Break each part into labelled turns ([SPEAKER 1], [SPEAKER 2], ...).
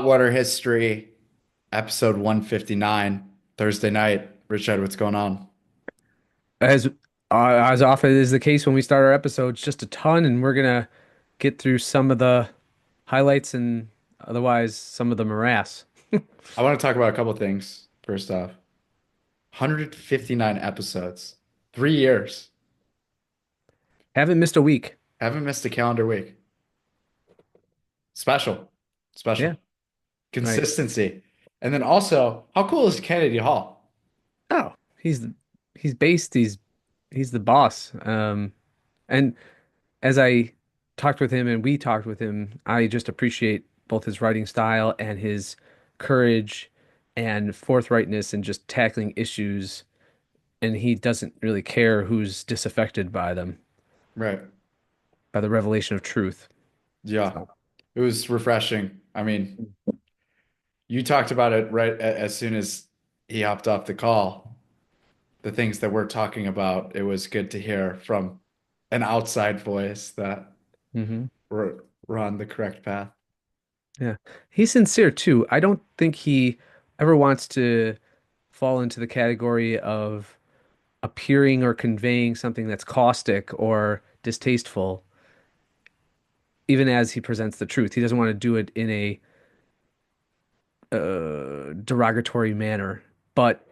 [SPEAKER 1] Water History, episode 159, Thursday night. Richard, what's going on?
[SPEAKER 2] As as often is the case when we start our episodes, just a ton, and we're gonna get through some of the highlights and otherwise some of the morass.
[SPEAKER 1] I want to talk about a couple things. First off, 159 episodes, 3 years.
[SPEAKER 2] Haven't missed a week.
[SPEAKER 1] Haven't missed a calendar week. Special, special.
[SPEAKER 2] Yeah, right.
[SPEAKER 1] Consistency. And then also, how cool is Kennedy Hall?
[SPEAKER 2] Oh, he's based. He's the boss. And as I talked with him and we talked with him, I just appreciate both his writing style and his courage and forthrightness and just tackling issues. And he doesn't really care who's disaffected by them,
[SPEAKER 1] Right.
[SPEAKER 2] by the revelation of truth.
[SPEAKER 1] Yeah.
[SPEAKER 2] So,
[SPEAKER 1] It was refreshing. I mean, you talked about it right as soon as he hopped off the call. The things that we're talking about, it was good to hear from an outside voice that
[SPEAKER 2] hmm
[SPEAKER 1] we're on the correct path.
[SPEAKER 2] yeah, he's sincere too. I don't think he ever wants to fall into the category of appearing or conveying something that's caustic or distasteful, even as he presents the truth. He doesn't want to do it in a derogatory manner, but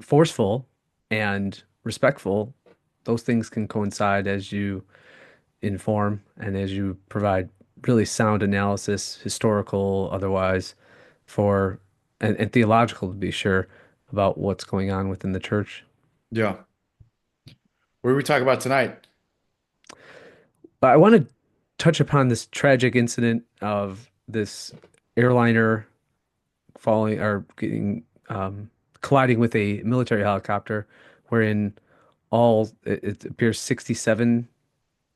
[SPEAKER 2] forceful and respectful. Those things can coincide as you inform and as you provide really sound analysis, historical, otherwise, for and theological to be sure about what's going on within the church.
[SPEAKER 1] Yeah. What are we talking about tonight?
[SPEAKER 2] But I want to touch upon this tragic incident of this airliner falling or getting colliding with a military helicopter, wherein it appears 67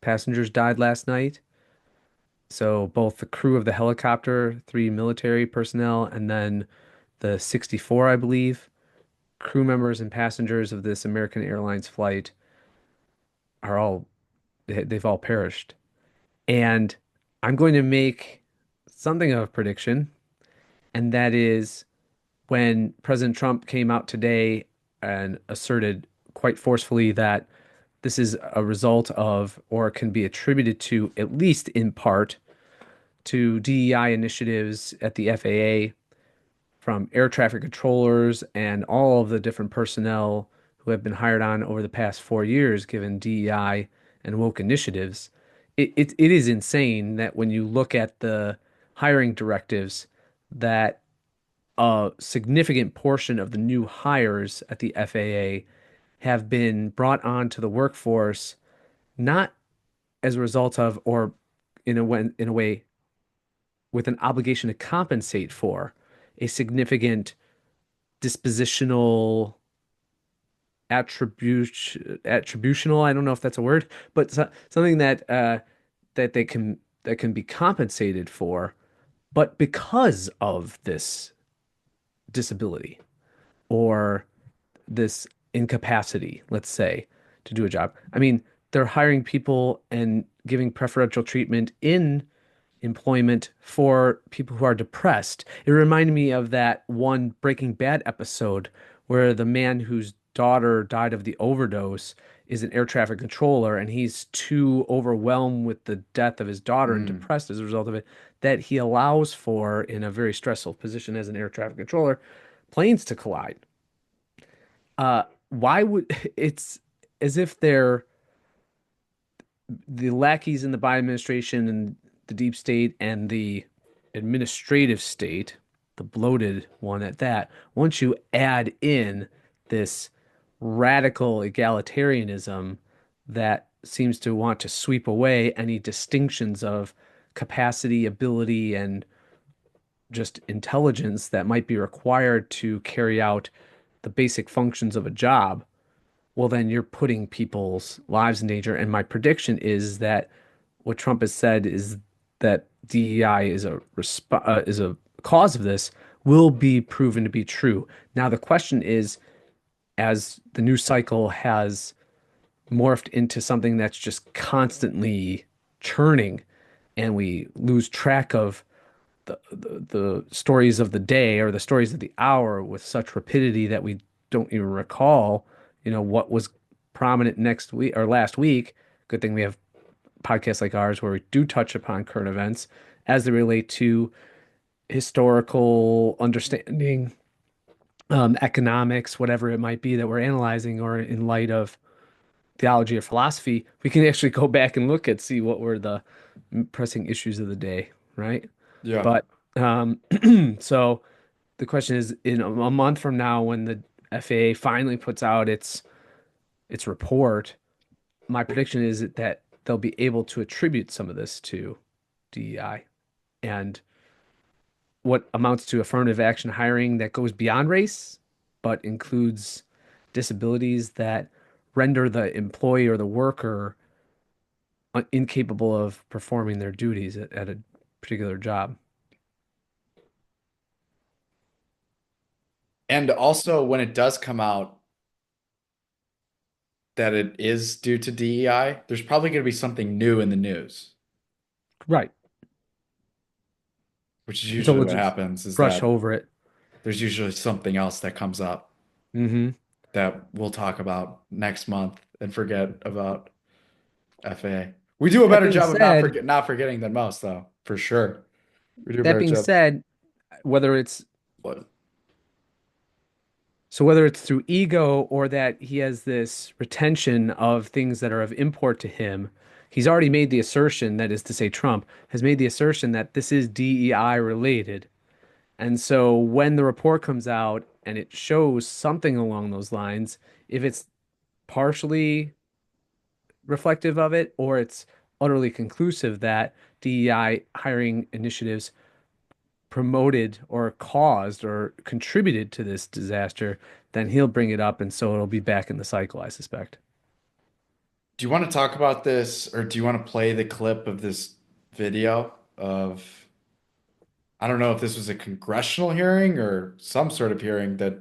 [SPEAKER 2] passengers died last night. So both the crew of the helicopter, three military personnel, and then the 64, I believe, crew members and passengers of this American Airlines flight are all they've all perished. And I'm going to make something of a prediction, and that is when President Trump came out today and asserted quite forcefully that this is a result of, or can be attributed to, at least in part, to DEI initiatives at the FAA from air traffic controllers and all of the different personnel who have been hired on over the past 4 years, given DEI and woke initiatives. It is insane that when you look at the hiring directives, that a significant portion of the new hires at the FAA have been brought onto the workforce not as a result of or in a way with an obligation to compensate for a significant dispositional attributional, I don't know if that's a word, but something that that can be compensated for, but because of this disability or this incapacity, let's say, to do a job. I mean, they're hiring people and giving preferential treatment in employment for people who are depressed. It reminded me of that one Breaking Bad episode where the man whose daughter died of the overdose is an air traffic controller and he's too overwhelmed with the death of his daughter and
[SPEAKER 1] Mm,
[SPEAKER 2] depressed as a result of it that he allows for, in a very stressful position as an air traffic controller, planes to collide. Why would it's as if they're the lackeys in the Biden administration and the deep state and the administrative state, the bloated one at that, once you add in this radical egalitarianism that seems to want to sweep away any distinctions of capacity, ability, and just intelligence that might be required to carry out the basic functions of a job, well, then you're putting people's lives in danger. And my prediction is that what Trump has said is that DEI is a cause of this will be proven to be true. Now, the question is, as the news cycle has morphed into something that's just constantly churning, and we lose track of the stories of the day or the stories of the hour with such rapidity that we don't even recall, what was prominent next week or last week. Good thing we have podcasts like ours where we do touch upon current events as they relate to historical understanding, economics, whatever it might be that we're analyzing, or in light of theology or philosophy, we can actually go back and look at see what were the pressing issues of the day, right?
[SPEAKER 1] Yeah.
[SPEAKER 2] But so the question is, in a month from now, when the FAA finally puts out its report, my prediction is that they'll be able to attribute some of this to DEI and what amounts to affirmative action hiring that goes beyond race, but includes disabilities that render the employee or the worker incapable of performing their duties at a particular job.
[SPEAKER 1] And also, when it does come out that it is due to DEI, there's probably going to be something new in the news,
[SPEAKER 2] Right.
[SPEAKER 1] which is
[SPEAKER 2] And so
[SPEAKER 1] usually
[SPEAKER 2] we'll
[SPEAKER 1] what
[SPEAKER 2] just
[SPEAKER 1] happens is
[SPEAKER 2] brush
[SPEAKER 1] that
[SPEAKER 2] over it.
[SPEAKER 1] there's usually something else that comes up
[SPEAKER 2] Hmm.
[SPEAKER 1] that we'll talk about next month and forget about FA. We do a
[SPEAKER 2] That
[SPEAKER 1] better
[SPEAKER 2] being
[SPEAKER 1] job of
[SPEAKER 2] said,
[SPEAKER 1] not forgetting than most, though, for sure. We do a
[SPEAKER 2] that
[SPEAKER 1] better
[SPEAKER 2] being
[SPEAKER 1] job.
[SPEAKER 2] said, whether it's
[SPEAKER 1] What?
[SPEAKER 2] whether it's through ego or that he has this retention of things that are of import to him, he's already made the assertion, that is to say, Trump has made the assertion that this is DEI related. And so when the report comes out and it shows something along those lines, if it's partially reflective of it or it's utterly conclusive that DEI hiring initiatives promoted or caused or contributed to this disaster, then he'll bring it up, and so it'll be back in the cycle, I suspect.
[SPEAKER 1] Do you want to talk about this, or do you want to play the clip of this video of, I don't know if this was a congressional hearing or some sort of hearing that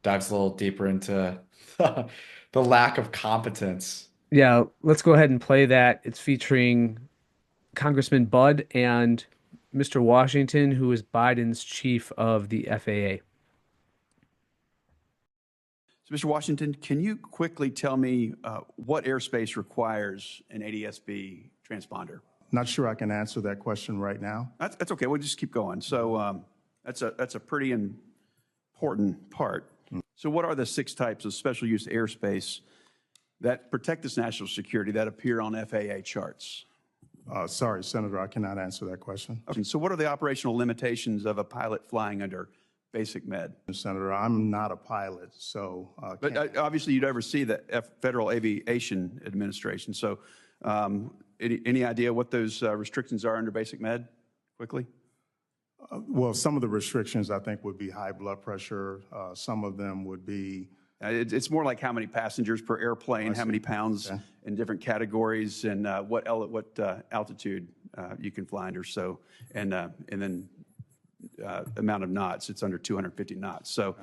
[SPEAKER 1] dives a little deeper into the lack of competence.
[SPEAKER 2] Yeah, let's go ahead and play that. It's featuring Congressman Budd and Mr. Washington, who is Biden's chief of the FAA.
[SPEAKER 3] So, Mr. Washington, can you quickly tell me what airspace requires an ADS-B transponder?
[SPEAKER 4] Not sure I can answer that question right now.
[SPEAKER 3] That's okay. We'll just keep going. So that's a pretty important part. So what are the 6 types of special use airspace that protect this national security that appear on FAA charts?
[SPEAKER 4] Sorry, Senator, I cannot answer that question.
[SPEAKER 3] Okay. So what are the operational limitations of a pilot flying under basic med?
[SPEAKER 4] Senator, I'm not a pilot, so
[SPEAKER 3] But obviously you'd oversee the Federal Aviation Administration. So any idea what those restrictions are under basic med, quickly?
[SPEAKER 4] well, some of the restrictions I think would be high blood pressure. Some of them would be
[SPEAKER 3] It's more like how many passengers per airplane, how many pounds in different categories, and what altitude you can fly under. So, and then amount of knots. It's under 250 knots. So,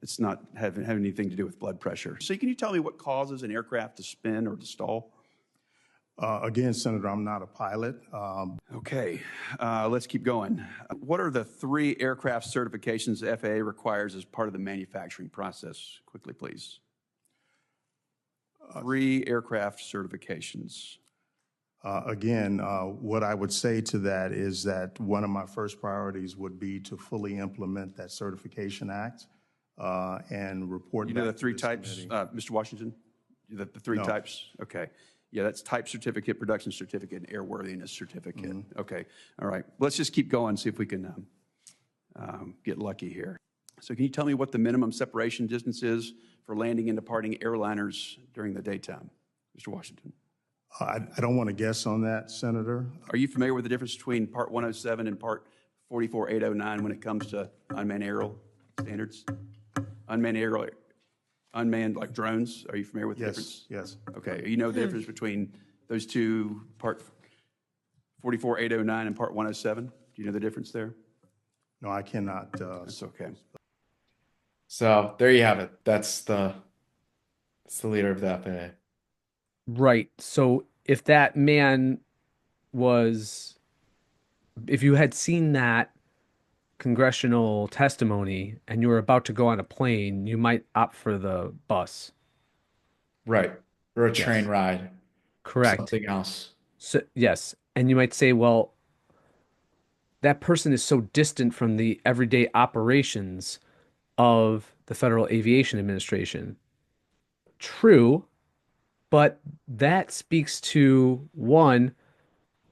[SPEAKER 3] it's not have anything to do with blood pressure. So, can you tell me what causes an aircraft to spin or to stall?
[SPEAKER 4] again, Senator, I'm not a pilot.
[SPEAKER 3] Okay, let's keep going. What are the 3 aircraft certifications the FAA requires as part of the manufacturing process? Quickly, please. 3 aircraft certifications.
[SPEAKER 4] Again, what I would say to that is that one of my first priorities would be to fully implement that Certification Act and report
[SPEAKER 3] You know the
[SPEAKER 4] back to
[SPEAKER 3] 3
[SPEAKER 4] this
[SPEAKER 3] types,
[SPEAKER 4] committee.
[SPEAKER 3] Mr. Washington? The 3
[SPEAKER 4] No.
[SPEAKER 3] types? Okay. Yeah, that's type certificate, production certificate, and airworthiness certificate. Okay, all right. Let's just keep going, see if we can get lucky here. So can you tell me what the minimum separation distance is for landing and departing airliners during the daytime, Mr. Washington?
[SPEAKER 4] I don't want to guess on that, Senator.
[SPEAKER 3] Are you familiar with the difference between Part 107 and Part 44809 when it comes to unmanned aerial standards? Unmanned like drones, are you familiar with the difference?
[SPEAKER 4] Yes.
[SPEAKER 3] Okay, you know the difference between those two, Part 44809 and Part 107? Do you know the difference there?
[SPEAKER 4] No, I cannot.
[SPEAKER 3] That's okay.
[SPEAKER 1] So there you have it. That's the leader of the FAA.
[SPEAKER 2] Right. So if that man if you had seen that congressional testimony and you were about to go on a plane, you might opt for the bus.
[SPEAKER 1] Right. Or a train
[SPEAKER 2] Yes,
[SPEAKER 1] ride or
[SPEAKER 2] correct.
[SPEAKER 1] something else.
[SPEAKER 2] So, yes. And you might say, well, that person is so distant from the everyday operations of the Federal Aviation Administration. True, but that speaks to one,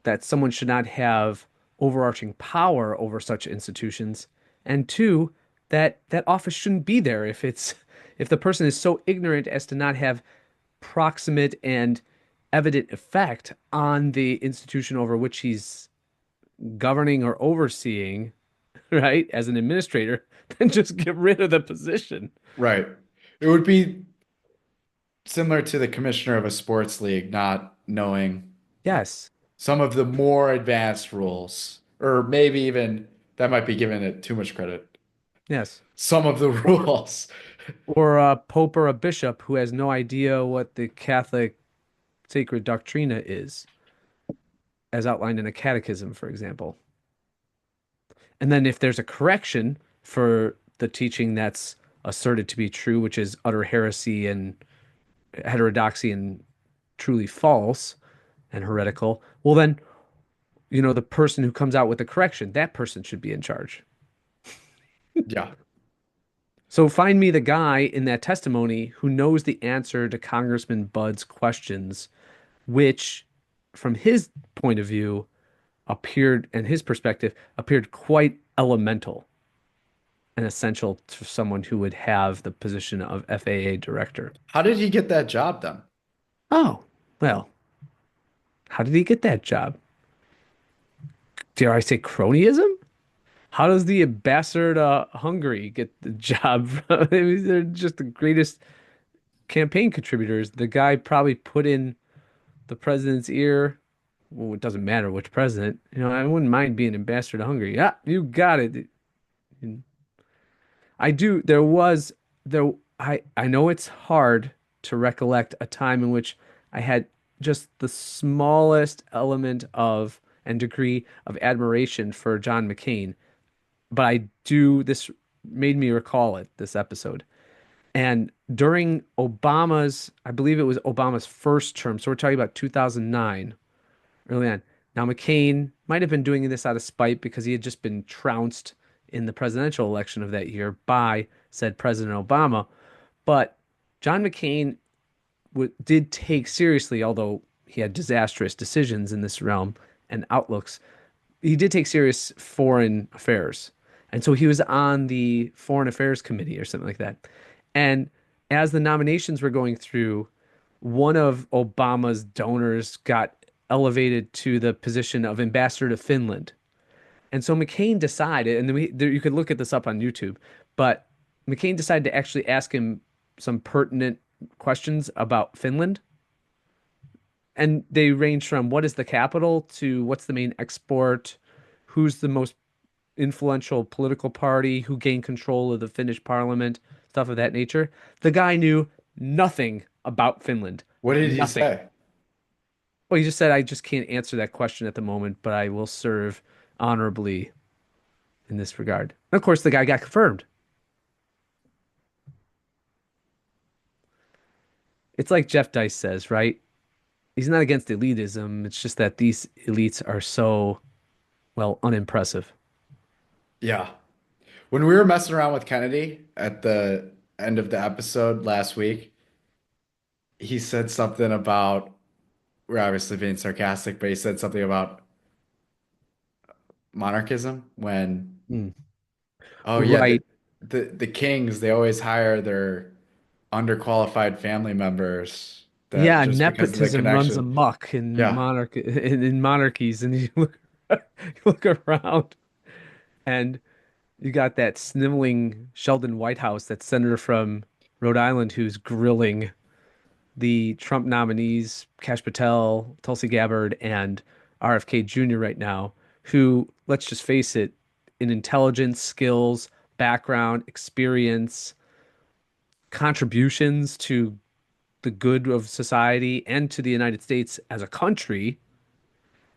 [SPEAKER 2] that someone should not have overarching power over such institutions, and two, that that office shouldn't be there if the person is so ignorant as to not have proximate and evident effect on the institution over which he's governing or overseeing, right, as an administrator, then just get rid of the position.
[SPEAKER 1] Right. It would be similar to the commissioner of a sports league not knowing
[SPEAKER 2] Yes,
[SPEAKER 1] some of the more advanced rules, or maybe even that might be giving it too much credit.
[SPEAKER 2] yes.
[SPEAKER 1] Some of the rules.
[SPEAKER 2] Or a pope or a bishop who has no idea what the Catholic sacred doctrina is, as outlined in a catechism, for example. And then if there's a correction for the teaching that's asserted to be true, which is utter heresy and heterodoxy and truly false and heretical, well, then, the person who comes out with the correction, that person should be in charge.
[SPEAKER 1] Yeah.
[SPEAKER 2] So find me the guy in that testimony who knows the answer to Congressman Budd's questions, which, from his point of view, appeared, and his perspective, appeared quite elemental and essential to someone who would have the position of FAA director.
[SPEAKER 1] How did he get that job then?
[SPEAKER 2] Oh, well, how did he get that job? Dare I say cronyism? How does the ambassador to Hungary get the job? I mean, they're just the greatest campaign contributors. The guy probably put in the president's ear. Well, it doesn't matter which president. I wouldn't mind being ambassador to Hungary. Yeah, you got it. I do. I know it's hard to recollect a time in which I had just the smallest element of and degree of admiration for John McCain, but this made me recall it, this episode. And during I believe it was Obama's first term, so we're talking about 2009, early on. Now, McCain might have been doing this out of spite because he had just been trounced in the presidential election of that year by said President Obama. But John McCain did take seriously, although he had disastrous decisions in this realm and outlooks, he did take serious foreign affairs. And so he was on the Foreign Affairs Committee or something like that. And as the nominations were going through, one of Obama's donors got elevated to the position of ambassador to Finland. And so McCain decided, and you could look at this up on YouTube, but McCain decided to actually ask him some pertinent questions about Finland. And they range from what is the capital to what's the main export, who's the most influential political party, who gained control of the Finnish parliament, stuff of that nature. The guy knew nothing about Finland.
[SPEAKER 1] What did he
[SPEAKER 2] Nothing.
[SPEAKER 1] say?
[SPEAKER 2] Well, he just said, I just can't answer that question at the moment, but I will serve honorably in this regard. And of course, the guy got confirmed. It's like Jeff Dice says, right? He's not against elitism. It's just that these elites are so, well, unimpressive.
[SPEAKER 1] Yeah. When we were messing around with Kennedy at the end of the episode last week, he said something about, we're obviously being sarcastic, but he said something about monarchism when,
[SPEAKER 2] Mm.
[SPEAKER 1] oh yeah,
[SPEAKER 2] Right.
[SPEAKER 1] the kings, they always hire their underqualified family members that
[SPEAKER 2] Yeah,
[SPEAKER 1] just because of the
[SPEAKER 2] nepotism runs
[SPEAKER 1] connection.
[SPEAKER 2] amok in
[SPEAKER 1] Yeah.
[SPEAKER 2] monarchies, and you look around, and you got that sniveling Sheldon Whitehouse, that senator from Rhode Island, who's grilling the Trump nominees, Kash Patel, Tulsi Gabbard, and RFK Jr. right now, who, let's just face it, in intelligence, skills, background, experience, contributions to the good of society and to the United States as a country,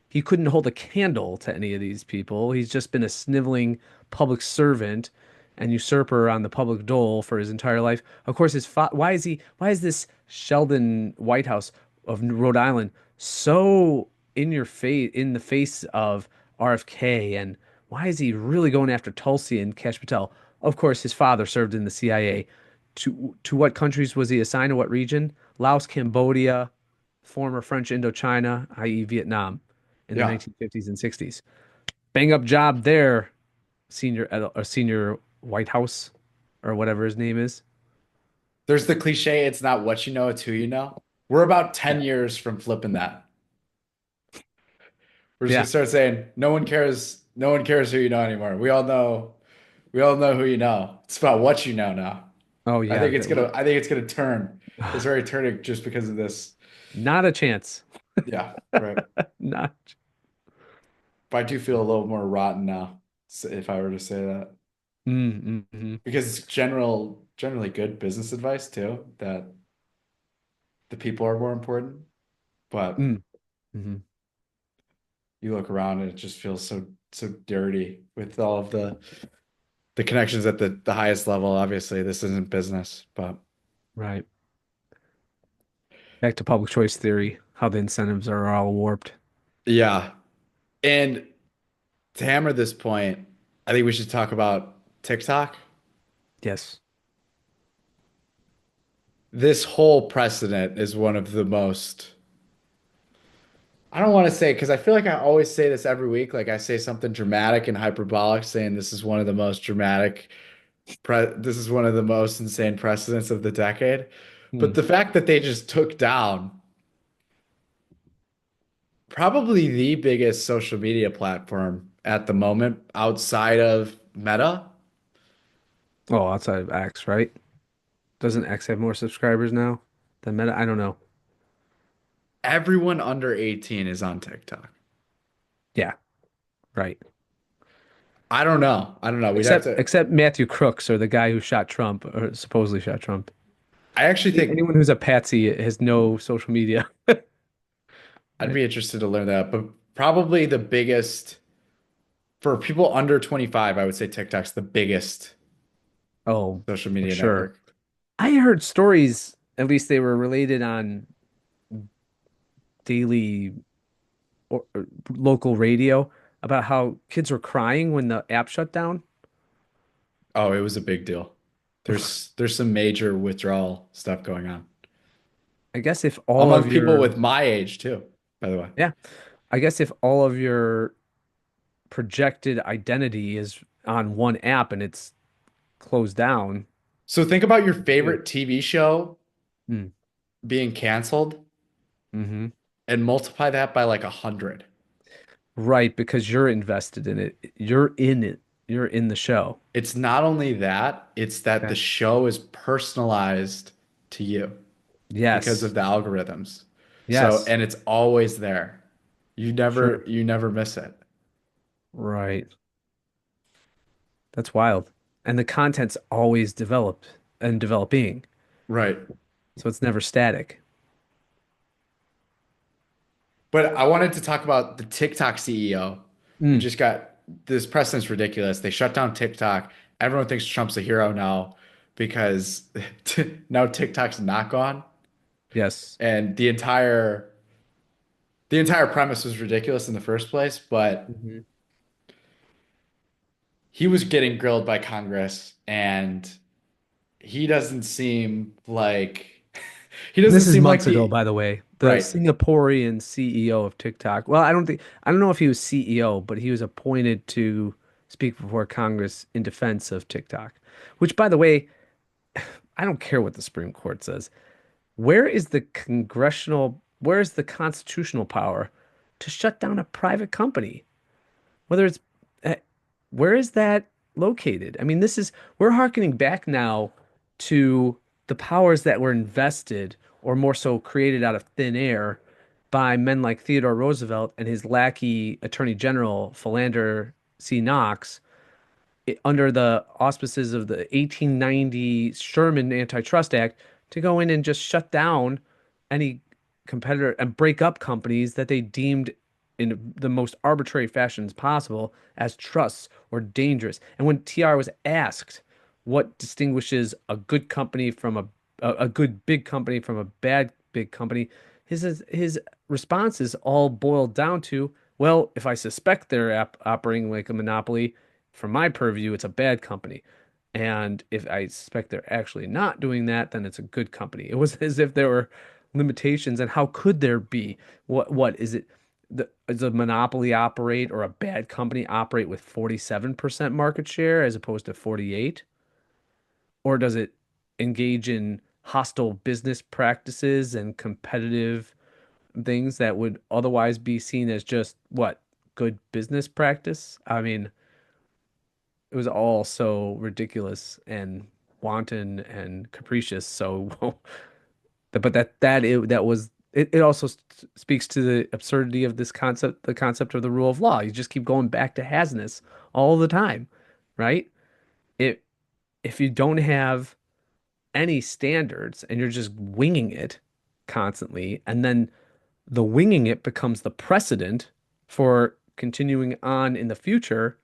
[SPEAKER 2] he couldn't hold a candle to any of these people. He's just been a sniveling public servant and usurper on the public dole for his entire life. Of course, why is this Sheldon Whitehouse of Rhode Island so in the face of RFK, and why is he really going after Tulsi and Kash Patel? Of course, his father served in the CIA. To what countries was he assigned to what region? Laos, Cambodia, former French Indochina, i.e. Vietnam, in the
[SPEAKER 1] Yeah.
[SPEAKER 2] 1950s and 60s. Bang up job there, senior White House or whatever his name is.
[SPEAKER 1] There's the cliche, it's not what you know, it's who you know. We're about
[SPEAKER 2] Yeah.
[SPEAKER 1] 10 years from flipping that. We're just gonna
[SPEAKER 2] Yeah.
[SPEAKER 1] start saying, no one cares who you know anymore. We all know who you know. It's about what you know now.
[SPEAKER 2] Oh yeah.
[SPEAKER 1] I think it's gonna turn. It's very turning just because of this.
[SPEAKER 2] Not a chance.
[SPEAKER 1] Yeah, right.
[SPEAKER 2] Not.
[SPEAKER 1] But I do feel a little more rotten now, if I were to say that.
[SPEAKER 2] Mm.
[SPEAKER 1] Because it's generally good business advice too, that the people are more important. But
[SPEAKER 2] Mm. Mm-hmm.
[SPEAKER 1] you look around and it just feels so dirty with all of the connections at the highest level. Obviously, this isn't business, but
[SPEAKER 2] Right. Back to public choice theory, how the incentives are all warped.
[SPEAKER 1] yeah. And to hammer this point, I think we should talk about TikTok.
[SPEAKER 2] Yes.
[SPEAKER 1] This whole precedent is one of the most, I don't want to say, because I feel like I always say this every week. Like I say something dramatic and hyperbolic, saying this is one of the most this is one of the most insane precedents of the decade. But
[SPEAKER 2] Hmm.
[SPEAKER 1] the fact that they just took down probably the biggest social media platform at the moment outside of Meta.
[SPEAKER 2] Oh, outside of X, right? Doesn't X have more subscribers now than Meta? I don't know.
[SPEAKER 1] Everyone under 18 is on TikTok.
[SPEAKER 2] Yeah, right.
[SPEAKER 1] I don't know. I don't know. We'd have
[SPEAKER 2] Except
[SPEAKER 1] to.
[SPEAKER 2] except Matthew Crooks, or the guy who shot Trump, or supposedly shot Trump.
[SPEAKER 1] I actually think
[SPEAKER 2] Anyone who's a patsy has no social media,
[SPEAKER 1] I'd
[SPEAKER 2] right?
[SPEAKER 1] be interested to learn that, but probably the biggest for people under 25, I would say TikTok's the biggest
[SPEAKER 2] Oh,
[SPEAKER 1] social
[SPEAKER 2] for
[SPEAKER 1] media
[SPEAKER 2] sure.
[SPEAKER 1] network.
[SPEAKER 2] I heard stories, at least they were related on daily or local radio, about how kids were crying when the app shut down.
[SPEAKER 1] Oh, it was a big deal. There's some major withdrawal stuff going on
[SPEAKER 2] I guess if all of
[SPEAKER 1] among people
[SPEAKER 2] your,
[SPEAKER 1] with my age too, by the way.
[SPEAKER 2] yeah, I guess if all of your projected identity is on one app and it's closed down.
[SPEAKER 1] So think about your
[SPEAKER 2] Yeah.
[SPEAKER 1] favorite TV show
[SPEAKER 2] Mm.
[SPEAKER 1] being canceled
[SPEAKER 2] Hmm.
[SPEAKER 1] and multiply that by like 100.
[SPEAKER 2] Right, because you're invested in it. You're in it. You're in the show.
[SPEAKER 1] It's not only that, it's that the
[SPEAKER 2] Okay.
[SPEAKER 1] show is personalized to you because
[SPEAKER 2] Yes.
[SPEAKER 1] of the algorithms. So,
[SPEAKER 2] Yes.
[SPEAKER 1] and it's always there.
[SPEAKER 2] Sure.
[SPEAKER 1] You never miss it.
[SPEAKER 2] Right. That's wild. And the content's always developed and developing.
[SPEAKER 1] Right.
[SPEAKER 2] So it's never static.
[SPEAKER 1] But I wanted to talk about the TikTok CEO who
[SPEAKER 2] Mm.
[SPEAKER 1] just got this precedent's ridiculous. They shut down TikTok. Everyone thinks Trump's a hero now because now TikTok's not gone.
[SPEAKER 2] Yes.
[SPEAKER 1] And the entire premise was ridiculous in the first place, but
[SPEAKER 2] Hmm.
[SPEAKER 1] he was getting grilled by Congress and he doesn't seem like he doesn't
[SPEAKER 2] This is
[SPEAKER 1] seem like
[SPEAKER 2] months ago,
[SPEAKER 1] the
[SPEAKER 2] by the way. The
[SPEAKER 1] right.
[SPEAKER 2] Singaporean CEO of TikTok. Well, I don't know if he was CEO, but he was appointed to speak before Congress in defense of TikTok. Which, by the way, I don't care what the Supreme Court says. Where is the constitutional power to shut down a private company? Whether it's, eh, where is that located? I mean, we're hearkening back now to the powers that were invested, or more so created out of thin air, by men like Theodore Roosevelt and his lackey Attorney General Philander C. Knox, under the auspices of the 1890 Sherman Antitrust Act, to go in and just shut down any competitor and break up companies that they deemed in the most arbitrary fashions possible as trusts or dangerous. And when TR was asked what distinguishes a good company from a good big company from a bad big company, his responses all boiled down to, well, if I suspect they're operating like a monopoly, from my purview, it's a bad company. And if I suspect they're actually not doing that, then it's a good company. It was as if there were limitations, and how could there be? What is it? Does a monopoly operate or a bad company operate with 47% market share as opposed to 48? Or does it engage in hostile business practices and competitive things that would otherwise be seen as just what? Good business practice? I mean, it was all so ridiculous and wanton and capricious. So, but that was it. It also speaks to the absurdity of this concept, the concept of the rule of law. You just keep going back to hasness all the time, right? It if you don't have any standards and you're just winging it constantly, and then the winging it becomes the precedent for continuing on in the future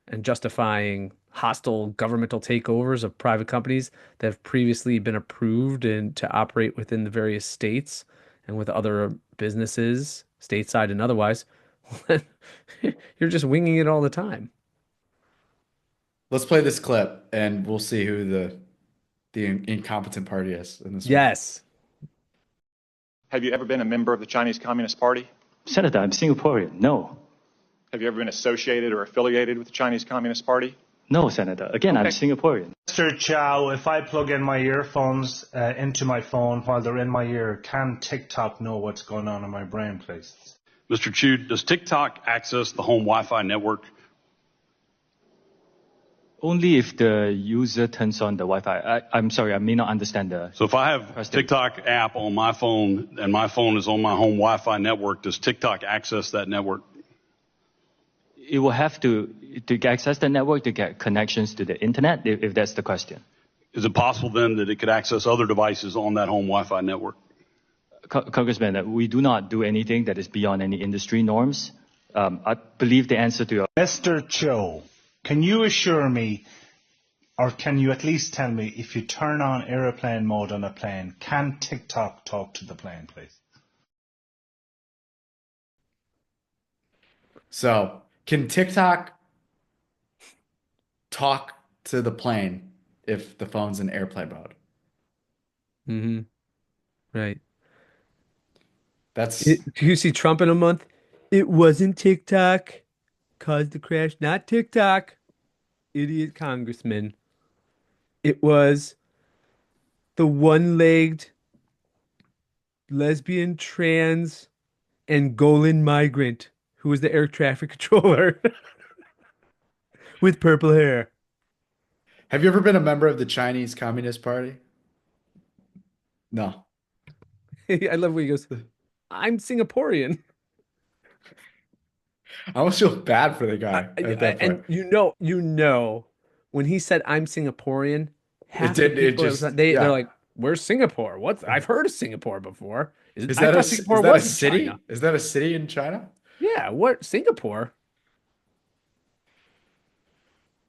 [SPEAKER 2] and justifying hostile governmental takeovers of private companies that have previously been approved and to operate within the various states and with other businesses, stateside and otherwise. You're just winging it all the time.
[SPEAKER 1] Let's play this clip and we'll see who the incompetent party is in this one.
[SPEAKER 2] Yes.
[SPEAKER 5] Have you ever been a member of the Chinese Communist Party?
[SPEAKER 6] Senator, I'm Singaporean. No.
[SPEAKER 5] Have you ever been associated or affiliated with the Chinese Communist Party?
[SPEAKER 6] No, Senator. Again, I'm
[SPEAKER 5] Okay.
[SPEAKER 6] Singaporean.
[SPEAKER 7] Mr. Chow, if I plug in my earphones into my phone while they're in my ear, can TikTok know what's going on in my brain, please?
[SPEAKER 8] Mr. Chu, does TikTok access the home Wi-Fi network?
[SPEAKER 6] Only if the user turns on the Wi-Fi. I'm sorry, I may not understand the...
[SPEAKER 8] So if I have
[SPEAKER 6] President.
[SPEAKER 8] TikTok app on my phone and my phone is on my home Wi-Fi network, does TikTok access that network?
[SPEAKER 6] It will have to access the network to get connections to the internet, if that's the question.
[SPEAKER 8] Is it possible then that it could access other devices on that home Wi-Fi network?
[SPEAKER 6] Congressman, we do not do anything that is beyond any industry norms. I believe the answer to your...
[SPEAKER 7] Mr. Cho, can you assure me, or can you at least tell me, if you turn on airplane mode on a plane, can TikTok talk to the plane, please?
[SPEAKER 1] So, can TikTok talk to the plane if the phone's in airplane mode?
[SPEAKER 2] Mm-hmm. Right.
[SPEAKER 1] That's
[SPEAKER 2] Do you see Trump in a month? It wasn't TikTok caused the crash, not TikTok. Idiot congressman. It was the one-legged lesbian, trans, Angolan migrant who was the air traffic controller with purple hair.
[SPEAKER 1] Have you ever been a member of the Chinese Communist Party? No.
[SPEAKER 2] I love where he goes, I'm Singaporean.
[SPEAKER 1] I almost feel bad for the guy at that
[SPEAKER 2] And
[SPEAKER 1] point.
[SPEAKER 2] you know, when he said I'm Singaporean, half the
[SPEAKER 1] didn't- it
[SPEAKER 2] people
[SPEAKER 1] just-
[SPEAKER 2] they're
[SPEAKER 1] yeah.
[SPEAKER 2] like, "Where's Singapore? What's I've heard of Singapore before.
[SPEAKER 1] Is
[SPEAKER 2] I
[SPEAKER 1] that
[SPEAKER 2] thought
[SPEAKER 1] a
[SPEAKER 2] Singapore
[SPEAKER 1] is that a
[SPEAKER 2] was in
[SPEAKER 1] city?
[SPEAKER 2] China."
[SPEAKER 1] Is that a city in China?
[SPEAKER 2] Yeah, what Singapore?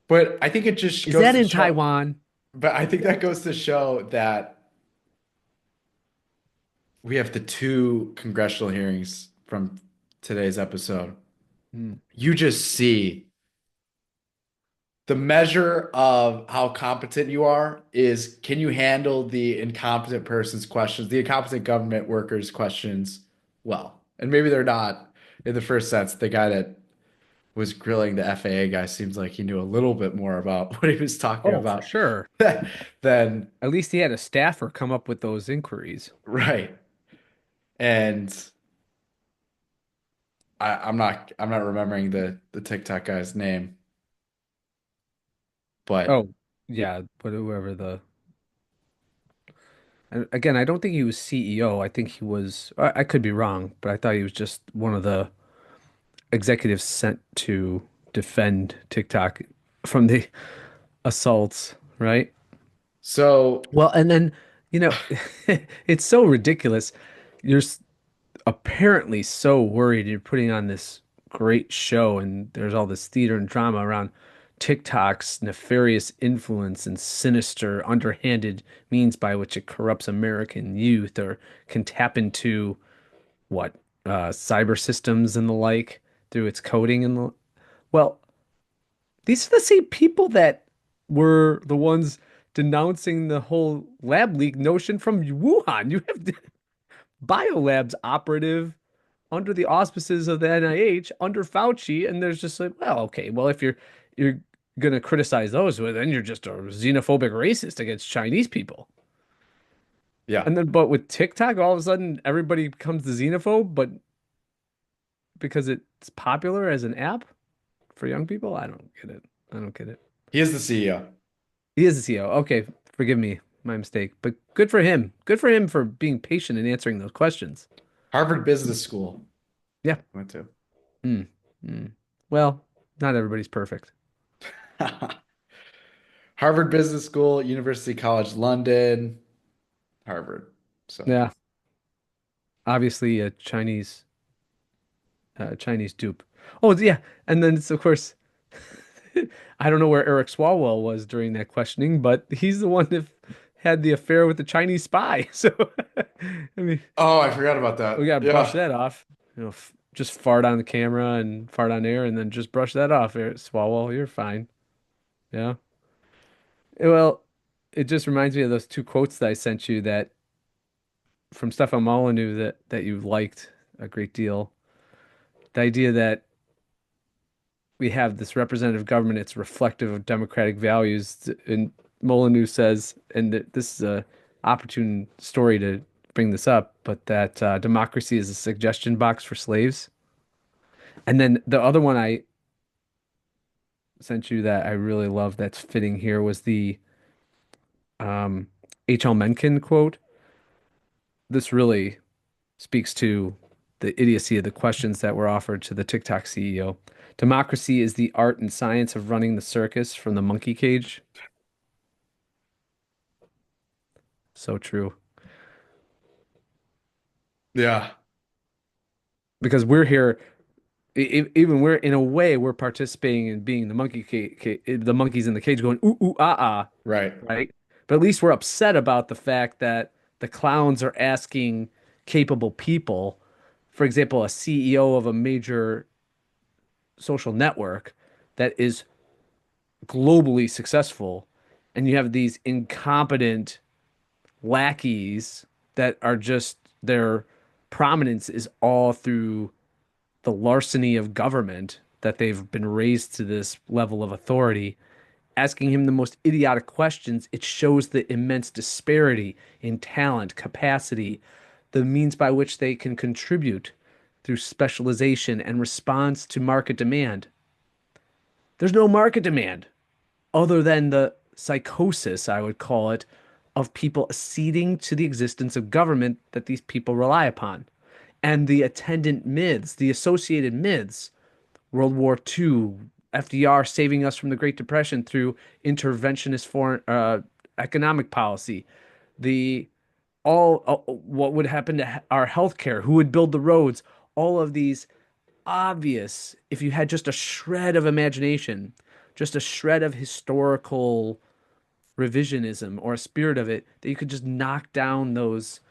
[SPEAKER 1] But I think it just
[SPEAKER 2] Is
[SPEAKER 1] goes
[SPEAKER 2] that
[SPEAKER 1] to
[SPEAKER 2] in
[SPEAKER 1] show-
[SPEAKER 2] Taiwan?
[SPEAKER 1] But I think that goes to show that we have the two congressional hearings from today's episode. You just see the measure of how competent you are is, can you handle the incompetent person's questions, the incompetent government workers' questions well? And maybe they're not in the first sense. The guy that was grilling the FAA guy seems like he knew a little bit more about what he was talking
[SPEAKER 2] Oh,
[SPEAKER 1] about
[SPEAKER 2] for sure.
[SPEAKER 1] than
[SPEAKER 2] At least he had a staffer come up with those inquiries.
[SPEAKER 1] right. And I'm not remembering the TikTok guy's name, but
[SPEAKER 2] Oh, yeah, but whoever and again, I don't think he was CEO. I think he was, I could be wrong, but I thought he was just one of the executives sent to defend TikTok from the assaults, right?
[SPEAKER 1] so
[SPEAKER 2] Well, and then, you know, it's so ridiculous. You're apparently so worried you're putting on this great show and there's all this theater and drama around TikTok's nefarious influence and sinister, underhanded means by which it corrupts American youth or can tap into what cyber systems and the like through its coding and the well, these are the same people that were the ones denouncing the whole lab leak notion from Wuhan. You have biolabs operative under the auspices of the NIH, under Fauci, and there's just like, well, okay, well, if you're gonna criticize those, well, then you're just a xenophobic racist against Chinese people.
[SPEAKER 1] Yeah.
[SPEAKER 2] And then, but with TikTok, all of a sudden, everybody becomes the xenophobe, but because it's popular as an app for young people, I don't get it. I don't get it.
[SPEAKER 1] He is the CEO.
[SPEAKER 2] He is the CEO. Okay, forgive me, my mistake. But good for him. Good for him for being patient and answering those questions.
[SPEAKER 1] Harvard Business School.
[SPEAKER 2] Yeah.
[SPEAKER 1] Went to.
[SPEAKER 2] Mm, mm. Well, not everybody's perfect.
[SPEAKER 1] Harvard Business School, University College London, Harvard. So
[SPEAKER 2] Yeah. Obviously a Chinese dupe. Oh, yeah. And then it's, of course, I don't know where Eric Swalwell was during that questioning, but he's the one that had the affair with the Chinese spy. So, I mean,
[SPEAKER 1] oh, I forgot about that.
[SPEAKER 2] we got to
[SPEAKER 1] Yeah.
[SPEAKER 2] brush that off. Just fart on the camera and fart on air and then just brush that off. Eric Swalwell, you're fine. Yeah. Well, it just reminds me of those two quotes that I sent you that from Stefan Molyneux that you liked a great deal. The idea that we have this representative government, it's reflective of democratic values. And Molyneux says, and this is a opportune story to bring this up, but that democracy is a suggestion box for slaves. And then the other one I sent you that I really love that's fitting here was the H.L. Mencken quote. This really speaks to the idiocy of the questions that were offered to the TikTok CEO. Democracy is the art and science of running the circus from the monkey cage. So true.
[SPEAKER 1] Yeah.
[SPEAKER 2] Because we're here, even we're in a way we're participating in being the the monkeys in the cage going ooh ooh ah ah,
[SPEAKER 1] Right.
[SPEAKER 2] right? But at least we're upset about the fact that the clowns are asking capable people, for example, a CEO of a major social network that is globally successful, and you have these incompetent lackeys that are just their prominence is all through the larceny of government that they've been raised to this level of authority, asking him the most idiotic questions. It shows the immense disparity in talent, capacity, the means by which they can contribute through specialization and response to market demand. There's no market demand other than the psychosis, I would call it, of people acceding to the existence of government that these people rely upon. And the attendant myths, the associated myths, World War II, FDR saving us from the Great Depression through interventionist foreign economic policy, the all what would happen to our healthcare, who would build the roads, all of these obvious, if you had just a shred of imagination, just a shred of historical revisionism or a spirit of it, that you could just knock down those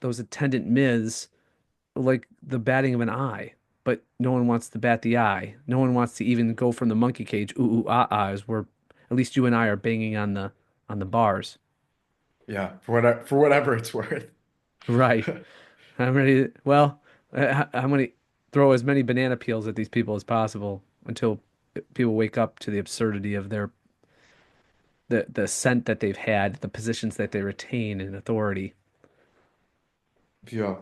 [SPEAKER 2] attendant myths like the batting of an eye. But no one wants to bat the eye. No one wants to even go from the monkey cage, ooh ooh ah ahs, where at least you and I are banging on the bars.
[SPEAKER 1] Yeah. For whatever it's worth.
[SPEAKER 2] Right. I'm ready. Well, I'm going to throw as many banana peels at these people as possible until people wake up to the absurdity of the ascent that they've had, the positions that they retain in authority.
[SPEAKER 1] Yeah.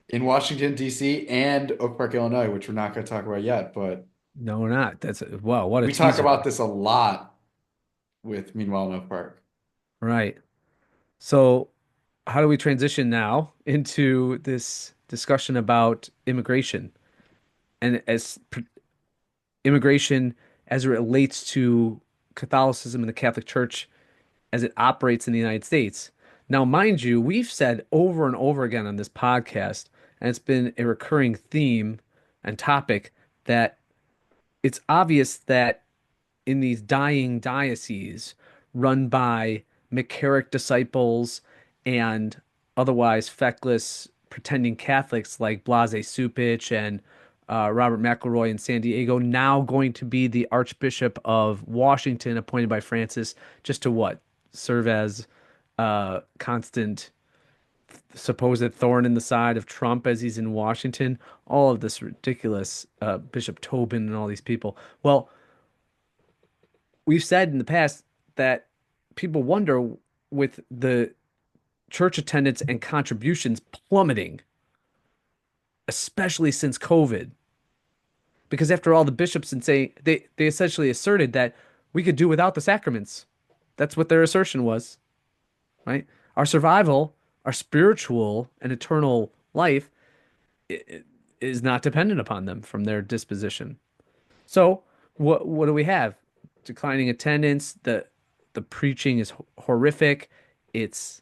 [SPEAKER 1] In Washington, D.C. and Oak Park, Illinois, which we're not going to talk about yet, but
[SPEAKER 2] No, we're not. Wow, what a
[SPEAKER 1] we talk
[SPEAKER 2] teaser.
[SPEAKER 1] about this a lot with Meanwhile in Oak Park.
[SPEAKER 2] Right. So, how do we transition now into this discussion about immigration and immigration as it relates to Catholicism and the Catholic Church as it operates in the United States? Now, mind you, we've said over and over again on this podcast, and it's been a recurring theme and topic that it's obvious that in these dying dioceses run by McCarrick disciples and otherwise feckless pretending Catholics like Blase Supich and Robert McElroy in San Diego, now going to be the Archbishop of Washington, appointed by Francis, just to what? Serve as constant supposed thorn in the side of Trump as he's in Washington. All of this ridiculous Bishop Tobin and all these people. Well, we've said in the past that people wonder with the church attendance and contributions plummeting, especially since COVID. Because after all, the bishops and say they essentially asserted that we could do without the sacraments. That's what their assertion was, right? Our survival, our spiritual and eternal life is not dependent upon them from their disposition. So what do we have? Declining attendance. The preaching is horrific. It's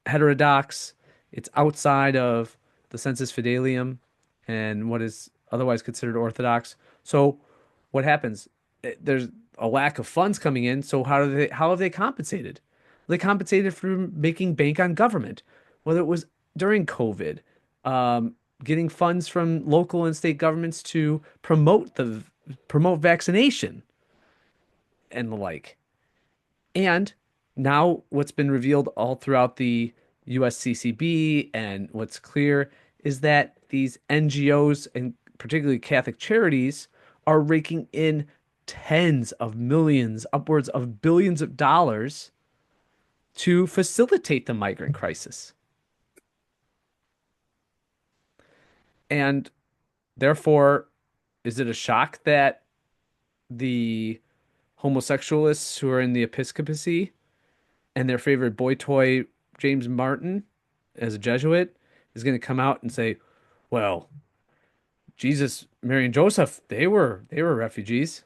[SPEAKER 2] heterodox. It's outside of the sensus fidelium and what is otherwise considered orthodox. So what happens? There's a lack of funds coming in. So how have they compensated? They compensated for making bank on government, whether it was during COVID, getting funds from local and state governments to promote vaccination and the like. And now what's been revealed all throughout the USCCB and what's clear is that these NGOs and particularly Catholic charities are raking in tens of millions, upwards of billions of dollars to facilitate the migrant crisis. And therefore, is it a shock that the homosexualists who are in the episcopacy and their favorite boy toy, James Martin, as a Jesuit, is going to come out and say, well, Jesus, Mary, and Joseph, they were refugees.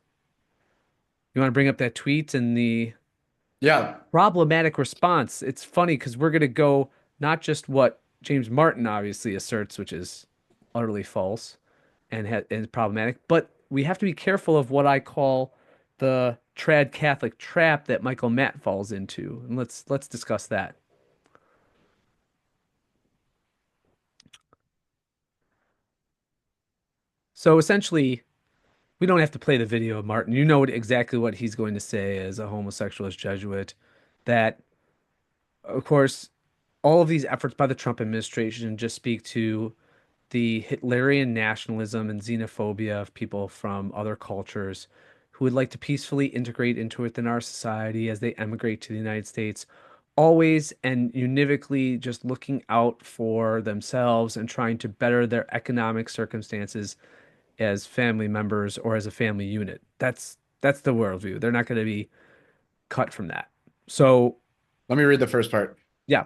[SPEAKER 2] You want to bring up that tweet and the problematic response? It's funny because we're going to go not just what James Martin obviously asserts, which is utterly false and problematic, but we have to be careful of what I call the trad Catholic trap that Michael Matt falls into. And let's discuss that. So essentially, we don't have to play the video of Martin. You know exactly what he's going to say as a homosexualist Jesuit, that, of course, all of these efforts by the Trump administration just speak to the Hitlerian nationalism and xenophobia of people from other cultures who would like to peacefully integrate into within our society as they emigrate to the United States, always and univocally just looking out for themselves and trying to better their economic circumstances as family members or as a family unit. That's the worldview. They're not going to be cut from that. So
[SPEAKER 1] let me read the first part.
[SPEAKER 2] Yeah.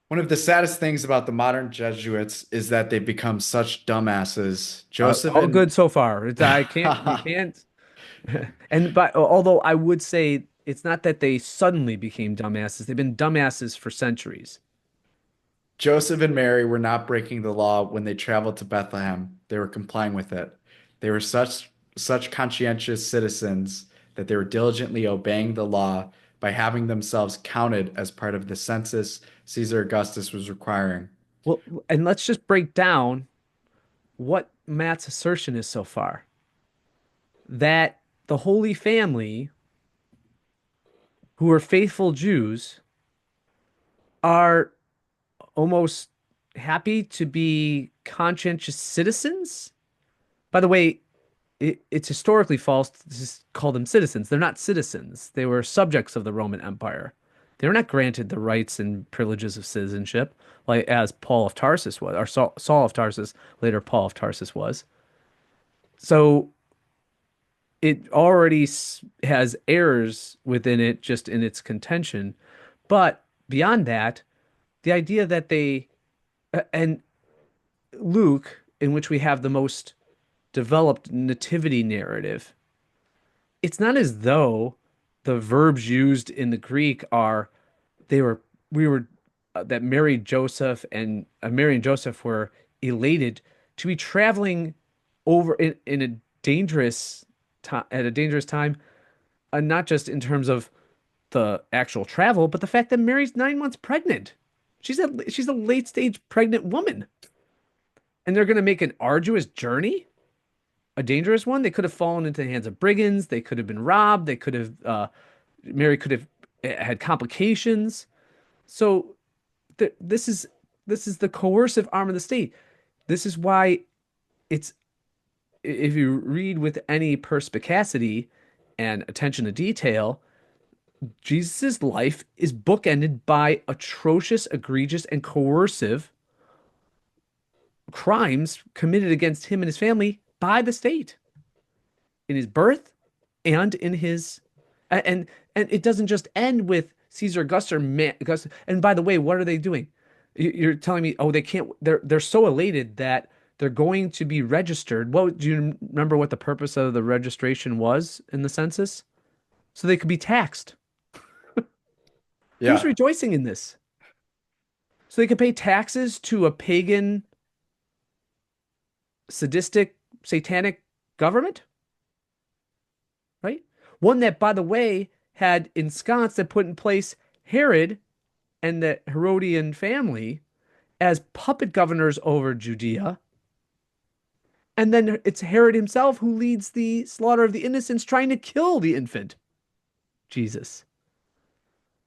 [SPEAKER 1] One of the saddest things about the modern Jesuits is that they become such dumbasses. Joseph
[SPEAKER 2] all good so far. I can't, you can't. But although I would say it's not that they suddenly became dumbasses, they've been dumbasses for centuries.
[SPEAKER 1] Joseph and Mary were not breaking the law when they traveled to Bethlehem. They were complying with it. They were such conscientious citizens that they were diligently obeying the law by having themselves counted as part of the census Caesar Augustus was requiring.
[SPEAKER 2] Well, and let's just break down what Matt's assertion is so far. That the Holy Family, who are faithful Jews, are almost happy to be conscientious citizens. By the way, it's historically false to call them citizens. They're not citizens. They were subjects of the Roman Empire. They were not granted the rights and privileges of citizenship, like as Paul of Tarsus was, or Saul of Tarsus, later Paul of Tarsus was. So it already has errors within it just in its contention. But beyond that, the idea that and Luke, in which we have the most developed nativity narrative, it's not as though the verbs used in the Greek we were that Mary and Joseph were elated to be traveling over in a dangerous time at a dangerous time, not just in terms of the actual travel, but the fact that Mary's 9 months pregnant. She's a late stage pregnant woman, and they're going to make an arduous journey, a dangerous one. They could have fallen into the hands of brigands. They could have been robbed. They could have Mary could have had complications. So this is the coercive arm of the state. This is why it's if you read with any perspicacity and attention to detail, Jesus' life is bookended by atrocious, egregious, and coercive crimes committed against him and his family by the state in his birth and in his and it doesn't just end with Caesar Augustus. And by the way, what are they doing? You're telling me, oh, they can't. They're so elated that they're going to be registered. What do you remember? What the purpose of the registration was in the census? So they could be taxed.
[SPEAKER 1] Yeah.
[SPEAKER 2] Who's rejoicing in this? So they could pay taxes to a pagan, sadistic, satanic government, right? One that, by the way, had ensconced and put in place Herod and the Herodian family as puppet governors over Judea. And then it's Herod himself who leads the slaughter of the innocents, trying to kill the infant Jesus.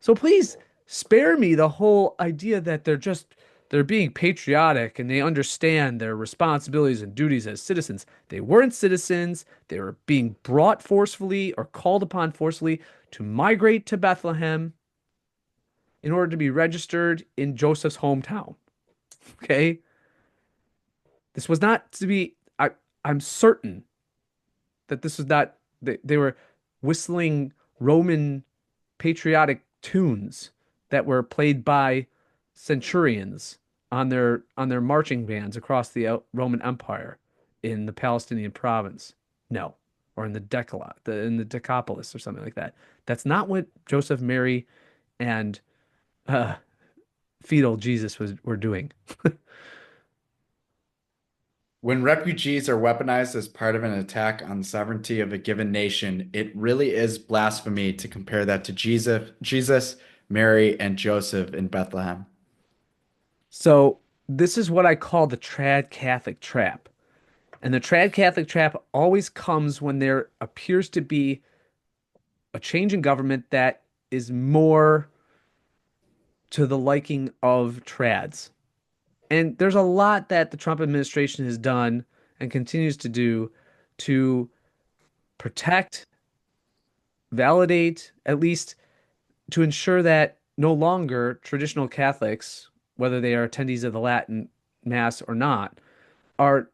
[SPEAKER 2] So please spare me the whole idea that they're being patriotic and they understand their responsibilities and duties as citizens. They weren't citizens. They were being brought forcefully or called upon forcefully to migrate to Bethlehem in order to be registered in Joseph's hometown. Okay? This was not to be, I'm certain that this was not, they were whistling Roman patriotic tunes that were played by centurions on their marching bands across the Roman Empire in the Palestinian province. No, or in the Decapolis or something like that. That's not what Joseph, Mary, and fetal Jesus were doing.
[SPEAKER 1] When refugees are weaponized as part of an attack on the sovereignty of a given nation, it really is blasphemy to compare that to Jesus, Mary, and Joseph in Bethlehem.
[SPEAKER 2] So this is what I call the trad Catholic trap. And the trad Catholic trap always comes when there appears to be a change in government that is more to the liking of trads. And there's a lot that the Trump administration has done and continues to do to protect, validate, at least to ensure that no longer traditional Catholics, whether they are attendees of the Latin Mass or not, are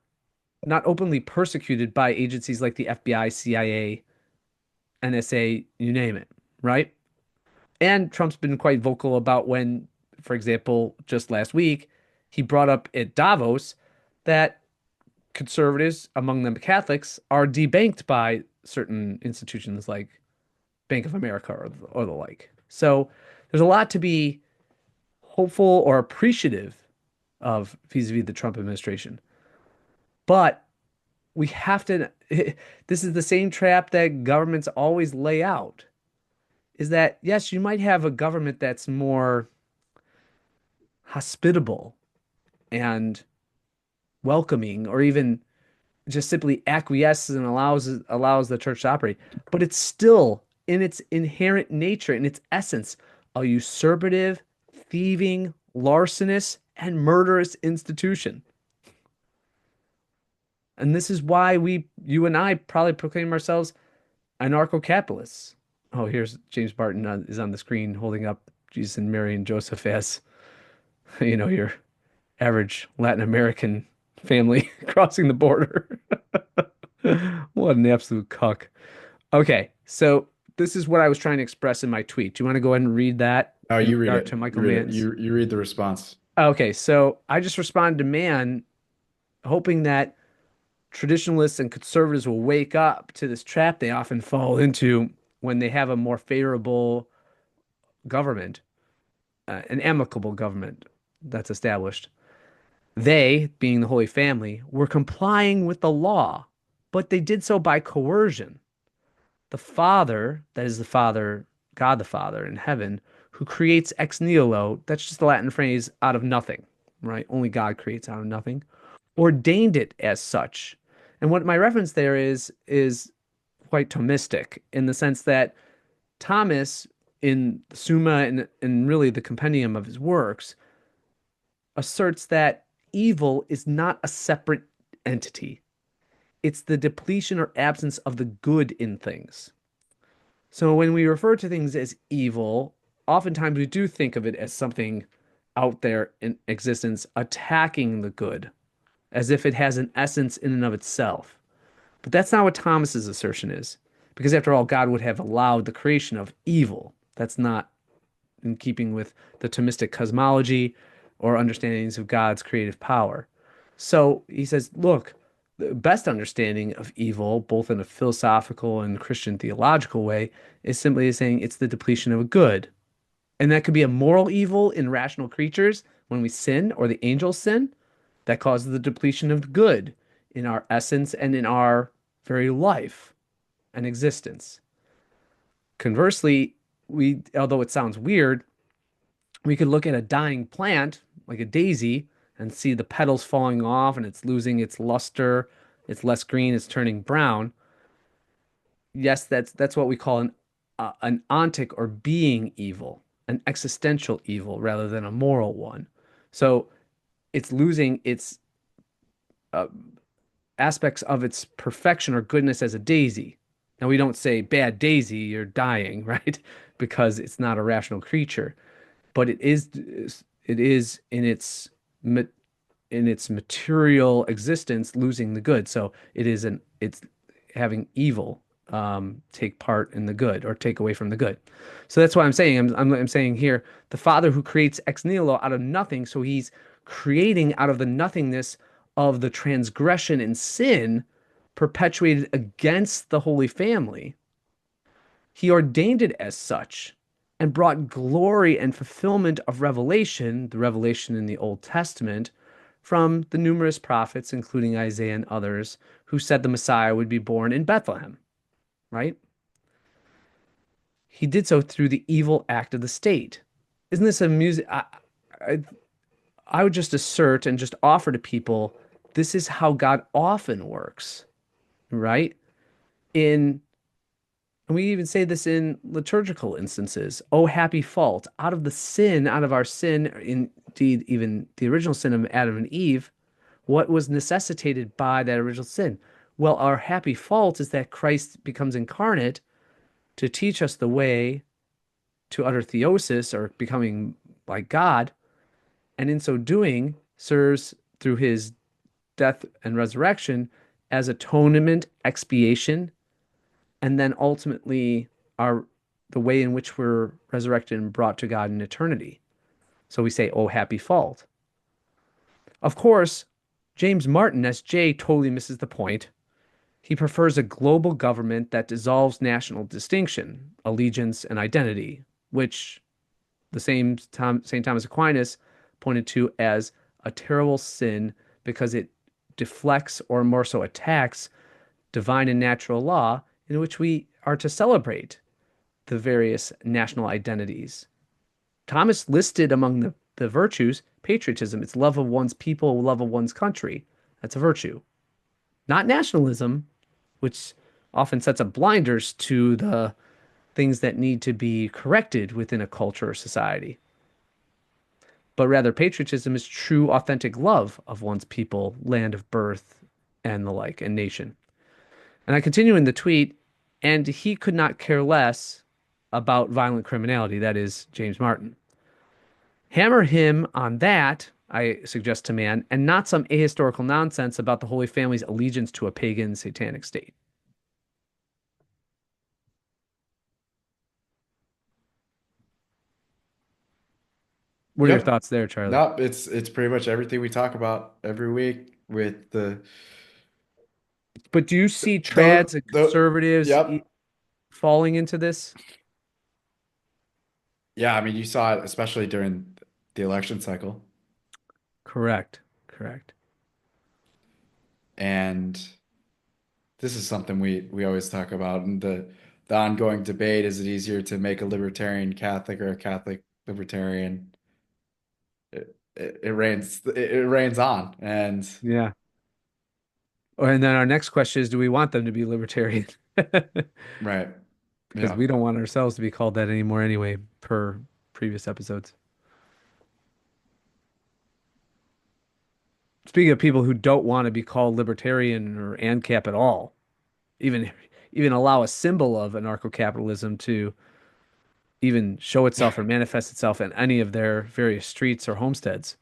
[SPEAKER 2] not openly persecuted by agencies like the FBI, CIA, NSA, you name it, right? And Trump's been quite vocal about when, for example, just last week, he brought up at Davos that conservatives, among them Catholics, are debanked by certain institutions like Bank of America or the like. So there's a lot to be hopeful or appreciative of vis-a-vis the Trump administration. But we have to, this is the same trap that governments always lay out, is that, yes, you might have a government that's more hospitable and welcoming, or even just simply acquiesces and allows the church to operate, but it's still in its inherent nature, in its essence, a usurpative, thieving, larcenous, and murderous institution. And this is why you and I probably proclaim ourselves anarcho-capitalists. Oh, here's James Barton is on the screen holding up Jesus and Mary and Joseph as, your average Latin American family crossing the border. What an absolute cuck. Okay, so this is what I was trying to express in my tweet. Do you want to go ahead and read that?
[SPEAKER 1] Oh, you read it.
[SPEAKER 2] To Michael
[SPEAKER 1] You read it.
[SPEAKER 2] Mann's?
[SPEAKER 1] You read the response.
[SPEAKER 2] Okay, so I just responded to Mann, hoping that traditionalists and conservatives will wake up to this trap they often fall into when they have a more favorable government an amicable government that's established. They, being the Holy Family, were complying with the law, but they did so by coercion. The Father, that is the Father, God the Father in heaven, who creates ex nihilo, that's just the Latin phrase out of nothing, right? Only God creates out of nothing, ordained it as such. And what my reference there is quite Thomistic in the sense that Thomas, in Summa and really the compendium of his works, asserts that evil is not a separate entity. It's the depletion or absence of the good in things. So when we refer to things as evil, oftentimes we do think of it as something out there in existence attacking the good, as if it has an essence in and of itself. But that's not what Thomas's assertion is, because after all, God would have allowed the creation of evil. That's not in keeping with the Thomistic cosmology or understandings of God's creative power. So he says, look, the best understanding of evil, both in a philosophical and Christian theological way, is simply saying it's the depletion of a good. And that could be a moral evil in rational creatures when we sin or the angels sin that causes the depletion of the good in our essence and in our very life and existence. Conversely, although it sounds weird, we could look at a dying plant like a daisy and see the petals falling off and it's losing its luster, it's less green, it's turning brown. Yes, that's what we call an ontic or being evil, an existential evil rather than a moral one. So it's losing its uh, aspects of its perfection or goodness as a daisy. Now we don't say bad daisy, you're dying, right? Because it's not a rational creature, but it is in its material existence losing the good. So it's having evil take part in the good or take away from the good. So that's what I'm saying. I'm saying here the Father who creates ex nihilo out of nothing. So he's creating out of the nothingness of the transgression and sin perpetuated against the Holy Family. He ordained it as such and brought glory and fulfillment of revelation, the revelation in the Old Testament, from the numerous prophets, including Isaiah and others, who said the Messiah would be born in Bethlehem, right? He did so through the evil act of the state. Isn't this amusing? I would just assert and just offer to people this is how God often works, right? In And we even say this in liturgical instances. Oh, happy fault. Out of the sin, out of our sin, indeed, even the original sin of Adam and Eve, what was necessitated by that original sin? Well, our happy fault is that Christ becomes incarnate to teach us the way to utter theosis or becoming like God, and in so doing, serves through his death and resurrection as atonement, expiation, and then ultimately the way in which we're resurrected and brought to God in eternity. So we say, oh, happy fault. Of course, James Martin, S.J., totally misses the point. He prefers a global government that dissolves national distinction, allegiance, and identity, which the same St. Thomas Aquinas pointed to as a terrible sin because it deflects or more so attacks divine and natural law in which we are to celebrate the various national identities. Thomas listed among the virtues patriotism. It's love of one's people, love of one's country. That's a virtue. Not nationalism, which often sets up blinders to the things that need to be corrected within a culture or society. But rather, patriotism is true, authentic love of one's people, land of birth, and the like, and nation. And I continue in the tweet, and he could not care less about violent criminality. That is James Martin. Hammer him on that, I suggest to man, and not some ahistorical nonsense about the Holy Family's allegiance to a pagan satanic state. What are your
[SPEAKER 1] Yep.
[SPEAKER 2] thoughts there, Charlie?
[SPEAKER 1] No, it's pretty much everything we talk about every week with the
[SPEAKER 2] But do you see
[SPEAKER 1] those,
[SPEAKER 2] trads and conservatives
[SPEAKER 1] yep.
[SPEAKER 2] falling into this?
[SPEAKER 1] Yeah, I mean, you saw it especially during the election cycle.
[SPEAKER 2] Correct. Correct.
[SPEAKER 1] And this is something we always talk about in the ongoing debate. Is it easier to make a libertarian Catholic or a Catholic libertarian? It rains on. And
[SPEAKER 2] Yeah. And then our next question is, do we want them to be libertarian?
[SPEAKER 1] right.
[SPEAKER 2] Because
[SPEAKER 1] Yeah.
[SPEAKER 2] we don't want ourselves to be called that anymore anyway, per previous episodes. Speaking of people who don't want to be called libertarian or ANCAP at all, even even allow a symbol of anarcho-capitalism to even show itself or manifest itself in any of their various streets or homesteads.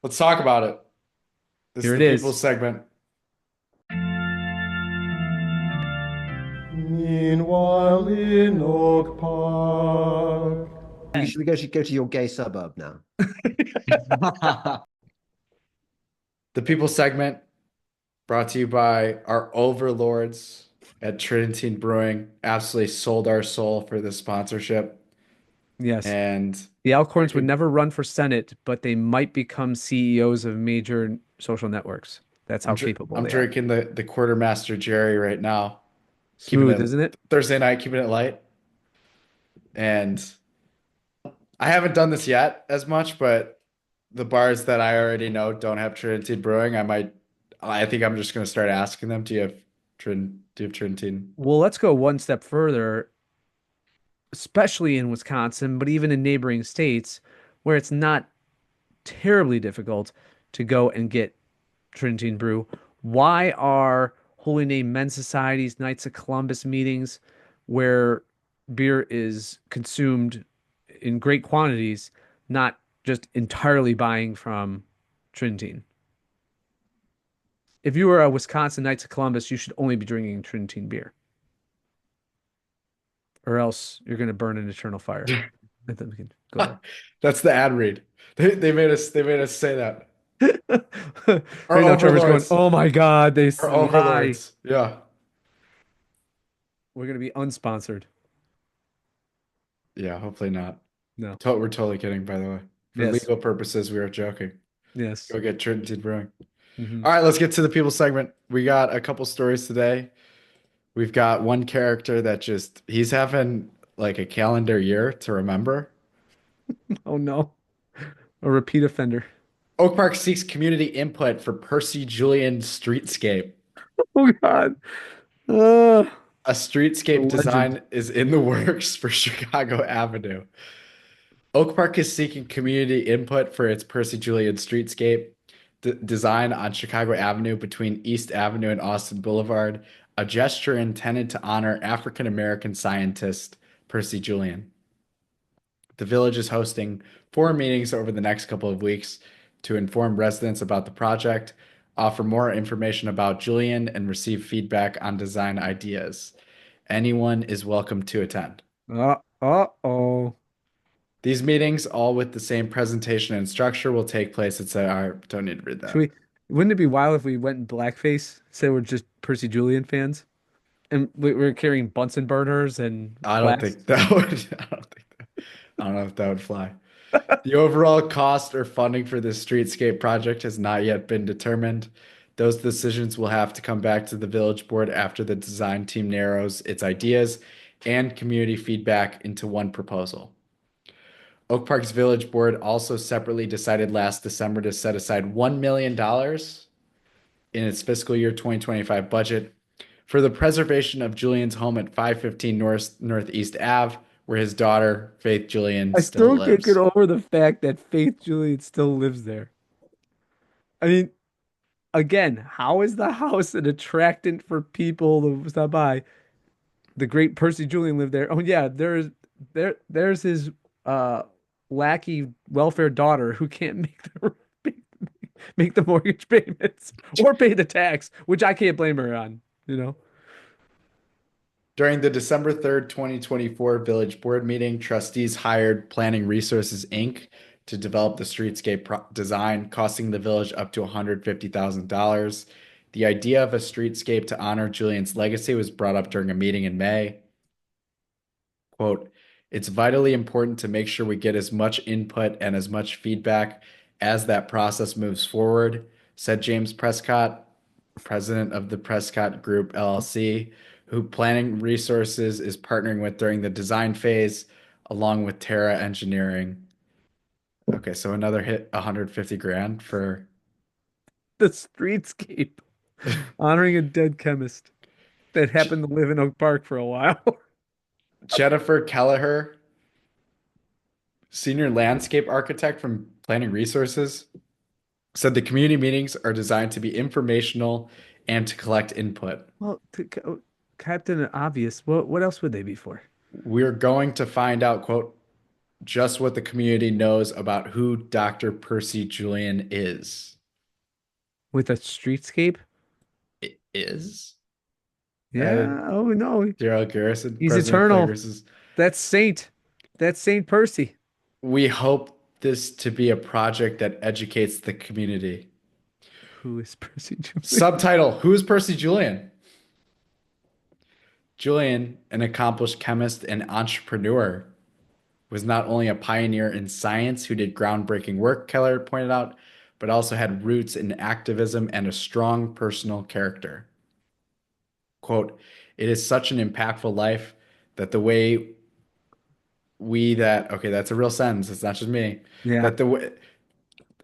[SPEAKER 1] Let's talk about it. This is
[SPEAKER 2] Here
[SPEAKER 1] the
[SPEAKER 2] it is.
[SPEAKER 1] people's segment.
[SPEAKER 9] Meanwhile in Oak Park.
[SPEAKER 10] Should we go to your gay suburb now?
[SPEAKER 1] The people's segment brought to you by our overlords at Trinitine Brewing. Absolutely sold our soul for this sponsorship.
[SPEAKER 2] Yes.
[SPEAKER 1] And
[SPEAKER 2] The Alcorns would never run for Senate, but they might become CEOs of major social networks. That's how capable
[SPEAKER 1] I'm
[SPEAKER 2] they are.
[SPEAKER 1] drinking the Quartermaster Jerry right now. Keeping
[SPEAKER 2] Smooth,
[SPEAKER 1] it
[SPEAKER 2] isn't it?
[SPEAKER 1] Thursday night, keeping it light. And I haven't done this yet as much, but the bars that I already know don't have Trinitine Brewing. I think I'm just gonna start asking them, do you have Trinitine?
[SPEAKER 2] Well, let's go one step further, especially in Wisconsin, but even in neighboring states where it's not terribly difficult to go and get Trinitine Brew. Why are Holy Name Men's Societies, Knights of Columbus meetings where beer is consumed in great quantities, not just entirely buying from Trinitine? If you were a Wisconsin Knights of Columbus, you should only be drinking Trinitine beer, or else you're going to burn an eternal fire. And then we can go there.
[SPEAKER 1] That's the ad read. They made us say that. Our
[SPEAKER 2] Right now, Trevor's going,
[SPEAKER 1] overlords.
[SPEAKER 2] "Oh my God, they
[SPEAKER 1] Our
[SPEAKER 2] lie."
[SPEAKER 1] overlords. Yeah.
[SPEAKER 2] We're going to be unsponsored.
[SPEAKER 1] Yeah, hopefully not.
[SPEAKER 2] No.
[SPEAKER 1] We're totally kidding, by the way. For
[SPEAKER 2] Yes.
[SPEAKER 1] legal purposes, we are joking.
[SPEAKER 2] Yes.
[SPEAKER 1] Go get Trinity Brewing.
[SPEAKER 2] Mhm.
[SPEAKER 1] All right, let's get to the people segment. We got a couple stories today. We've got one character that he's having like a calendar year to remember.
[SPEAKER 2] Oh no. A repeat offender.
[SPEAKER 1] Oak Park seeks community input for Percy Julian streetscape.
[SPEAKER 2] Oh God. Uh,
[SPEAKER 1] A streetscape
[SPEAKER 2] legend.
[SPEAKER 1] design is in the works for Chicago Avenue. Oak Park is seeking community input for its Percy Julian streetscape design on Chicago Avenue between East Avenue and Austin Boulevard, a gesture intended to honor African American scientist Percy Julian. The village is hosting 4 meetings over the next couple of weeks to inform residents about the project, offer more information about Julian, and receive feedback on design ideas. Anyone is welcome to attend.
[SPEAKER 2] Uh-oh.
[SPEAKER 1] These meetings, all with the same presentation and structure, will take place at I don't need to read that.
[SPEAKER 2] Wouldn't it be wild if we went in blackface, say we're just Percy Julian fans, and we're carrying Bunsen burners and
[SPEAKER 1] I don't
[SPEAKER 2] flasks?
[SPEAKER 1] think that would. I don't know if that would fly. The overall cost or funding for this streetscape project has not yet been determined. Those decisions will have to come back to the village board after the design team narrows its ideas and community feedback into one proposal. Oak Park's village board also separately decided last December to set aside $1 million in its fiscal year 2025 budget for the preservation of Julian's home at 515 Northeast Ave, where his daughter, Faith Julian,
[SPEAKER 2] I
[SPEAKER 1] still
[SPEAKER 2] still can't
[SPEAKER 1] lives.
[SPEAKER 2] get over the fact that Faith Julian still lives there. I mean, again, how is the house an attractant for people to stop by? The great Percy Julian lived there. Oh yeah, there's his uh lackey welfare daughter who can't make the mortgage payments or pay the tax, which I can't blame her on, you know.
[SPEAKER 1] During the December 3rd, 2024 village board meeting, trustees hired Planning Resources, Inc. to develop the streetscape design, costing the village up to $150,000. The idea of a streetscape to honor Julian's legacy was brought up during a meeting in May. Quote, It's vitally important to make sure we get as much input and as much feedback as that process moves forward, said James Prescott, president of the Prescott Group LLC, who Planning Resources is partnering with during the design phase, along with Terra Engineering. Okay, so another hit, 150 grand for
[SPEAKER 2] The streetscape, honoring a dead chemist that happened to live in Oak Park for a while.
[SPEAKER 1] Jennifer Kelleher, senior landscape architect from Planning Resources, said the community meetings are designed to be informational and to collect input.
[SPEAKER 2] Well, Captain Obvious, what else would they be for?
[SPEAKER 1] We're going to find out, quote, just what the community knows about who Dr. Percy Julian is.
[SPEAKER 2] With a streetscape?
[SPEAKER 1] It is?
[SPEAKER 2] Yeah. Oh no.
[SPEAKER 1] Gerald Garrison,
[SPEAKER 2] He's
[SPEAKER 1] president of
[SPEAKER 2] eternal.
[SPEAKER 1] Planning Resources.
[SPEAKER 2] That's Saint. That's Saint Percy.
[SPEAKER 1] We hope this to be a project that educates the community.
[SPEAKER 2] Who is Percy Julian?
[SPEAKER 1] Subtitle: Who is Percy Julian? Julian, an accomplished chemist and entrepreneur, was not only a pioneer in science who did groundbreaking work, Keller pointed out, but also had roots in activism and a strong personal character. Quote, it is such an impactful life that the way okay, that's a real sentence. It's not just me.
[SPEAKER 2] Yeah.
[SPEAKER 1] That the way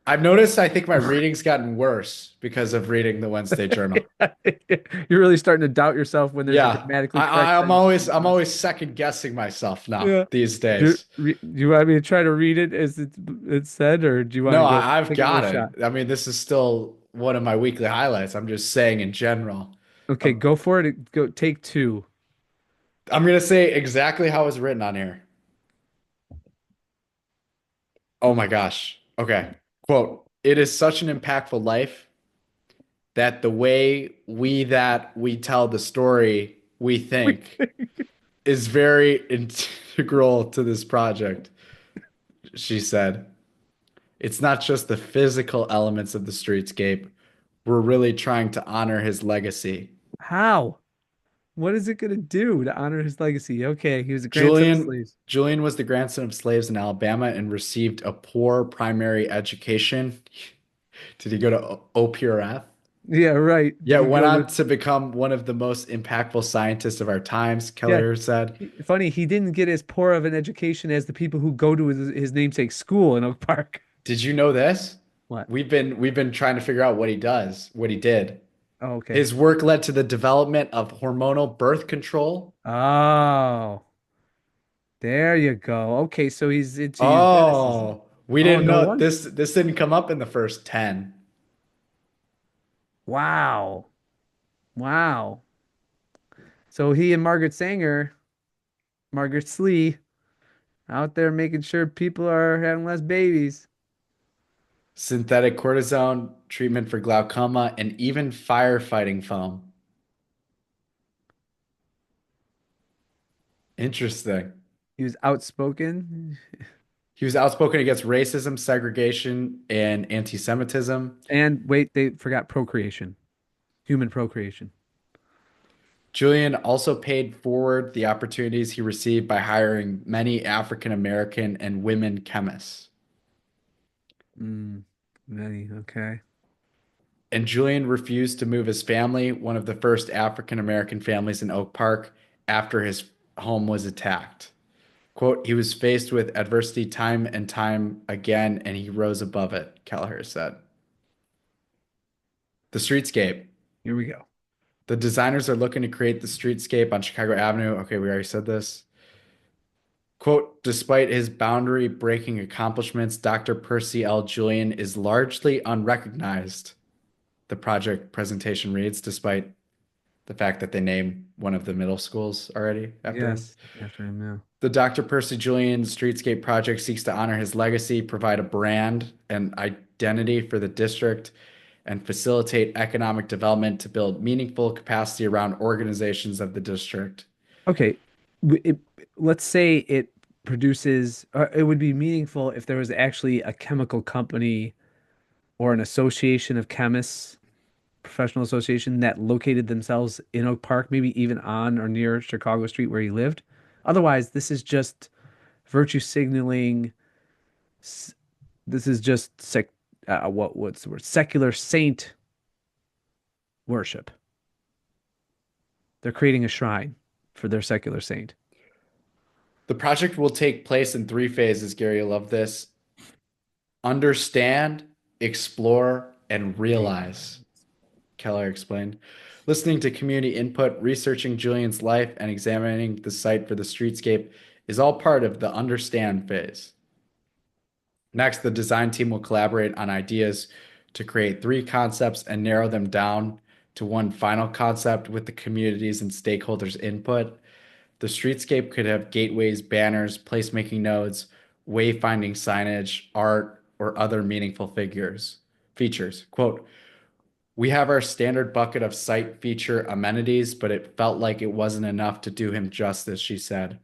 [SPEAKER 1] I've noticed, I think my reading's gotten worse because of reading the Wednesday Journal.
[SPEAKER 2] You're really starting to doubt yourself when there's a
[SPEAKER 1] Yeah,
[SPEAKER 2] grammatically correct
[SPEAKER 1] I'm
[SPEAKER 2] sentence.
[SPEAKER 1] I'm always second guessing myself now
[SPEAKER 2] Yeah.
[SPEAKER 1] these
[SPEAKER 2] Do,
[SPEAKER 1] days.
[SPEAKER 2] do you want me to try to read it as it said, or do you want
[SPEAKER 1] No,
[SPEAKER 2] to go
[SPEAKER 1] I've
[SPEAKER 2] take
[SPEAKER 1] got
[SPEAKER 2] another
[SPEAKER 1] it.
[SPEAKER 2] shot?
[SPEAKER 1] I mean, this is still one of my weekly highlights. I'm just saying in general.
[SPEAKER 2] Okay, go for it. Go take two.
[SPEAKER 1] I'm gonna say exactly how it's written on here. Oh my gosh. Okay. Quote, it is such an impactful life that the way we tell the story, we think is very integral to this project, she said. It's not just the physical elements of the streetscape. We're really trying to honor his legacy.
[SPEAKER 2] How? What is it going to do to honor his legacy? Okay, he was a grandson of slaves.
[SPEAKER 1] Julian was the grandson of slaves in Alabama and received a poor primary education. Did he go to OPRF?
[SPEAKER 2] Yeah, right.
[SPEAKER 1] Yeah,
[SPEAKER 2] Did he
[SPEAKER 1] went
[SPEAKER 2] go
[SPEAKER 1] on
[SPEAKER 2] to-
[SPEAKER 1] to become one of the most impactful scientists of our times,
[SPEAKER 2] Yeah.
[SPEAKER 1] Keller said.
[SPEAKER 2] Funny, he didn't get as poor of an education as the people who go to his namesake school in Oak Park.
[SPEAKER 1] Did you know this?
[SPEAKER 2] What?
[SPEAKER 1] We've been trying to figure out what he did.
[SPEAKER 2] Oh, okay.
[SPEAKER 1] His work led to the development of hormonal birth control.
[SPEAKER 2] Oh, there you go. Okay, so he's into eugenics.
[SPEAKER 1] Oh, we didn't
[SPEAKER 2] no
[SPEAKER 1] know
[SPEAKER 2] wonder.
[SPEAKER 1] this didn't come up in the first 10.
[SPEAKER 2] Wow. Wow. So he and Margaret Sanger, Margaret Slee, out there making sure people are having less babies.
[SPEAKER 1] Synthetic cortisone, treatment for glaucoma, and even firefighting foam. Interesting.
[SPEAKER 2] He was outspoken.
[SPEAKER 1] He was outspoken against racism, segregation, and anti-Semitism.
[SPEAKER 2] And wait, they forgot procreation, human procreation.
[SPEAKER 1] Julian also paid forward the opportunities he received by hiring many African American and women chemists.
[SPEAKER 2] Many, okay.
[SPEAKER 1] And Julian refused to move his family, one of the first African American families in Oak Park, after his home was attacked. Quote, he was faced with adversity time and time again, and he rose above it, Kelleher said. The streetscape.
[SPEAKER 2] Here we go.
[SPEAKER 1] The designers are looking to create the streetscape on Chicago Avenue. Okay, we already said this. Quote, despite his boundary-breaking accomplishments, Dr. Percy L. Julian is largely unrecognized. The project presentation reads, despite the fact that they name one of the middle schools already after him.
[SPEAKER 2] Yes, after him, yeah.
[SPEAKER 1] The Dr. Percy Julian Streetscape project seeks to honor his legacy, provide a brand and identity for the district, and facilitate economic development to build meaningful capacity around organizations of the district.
[SPEAKER 2] Okay, let's say it produces, it would be meaningful if there was actually a chemical company or an association of chemists, professional association that located themselves in Oak Park, maybe even on or near Chicago Street where he lived. Otherwise, this is just virtue signaling. This is just what's the word? Secular saint worship. They're creating a shrine for their secular saint.
[SPEAKER 1] The project will take place in 3 phases, Gary. You love this. Understand, explore, and realize, Keller explained. Listening to community input, researching Julian's life, and examining the site for the streetscape is all part of the understand phase. Next, the design team will collaborate on ideas to create 3 concepts and narrow them down to one final concept with the communities and stakeholders' input. The streetscape could have gateways, banners, placemaking nodes, wayfinding signage, art, or other meaningful features. Quote, we have our standard bucket of site feature amenities, but it felt like it wasn't enough to do him justice, she said.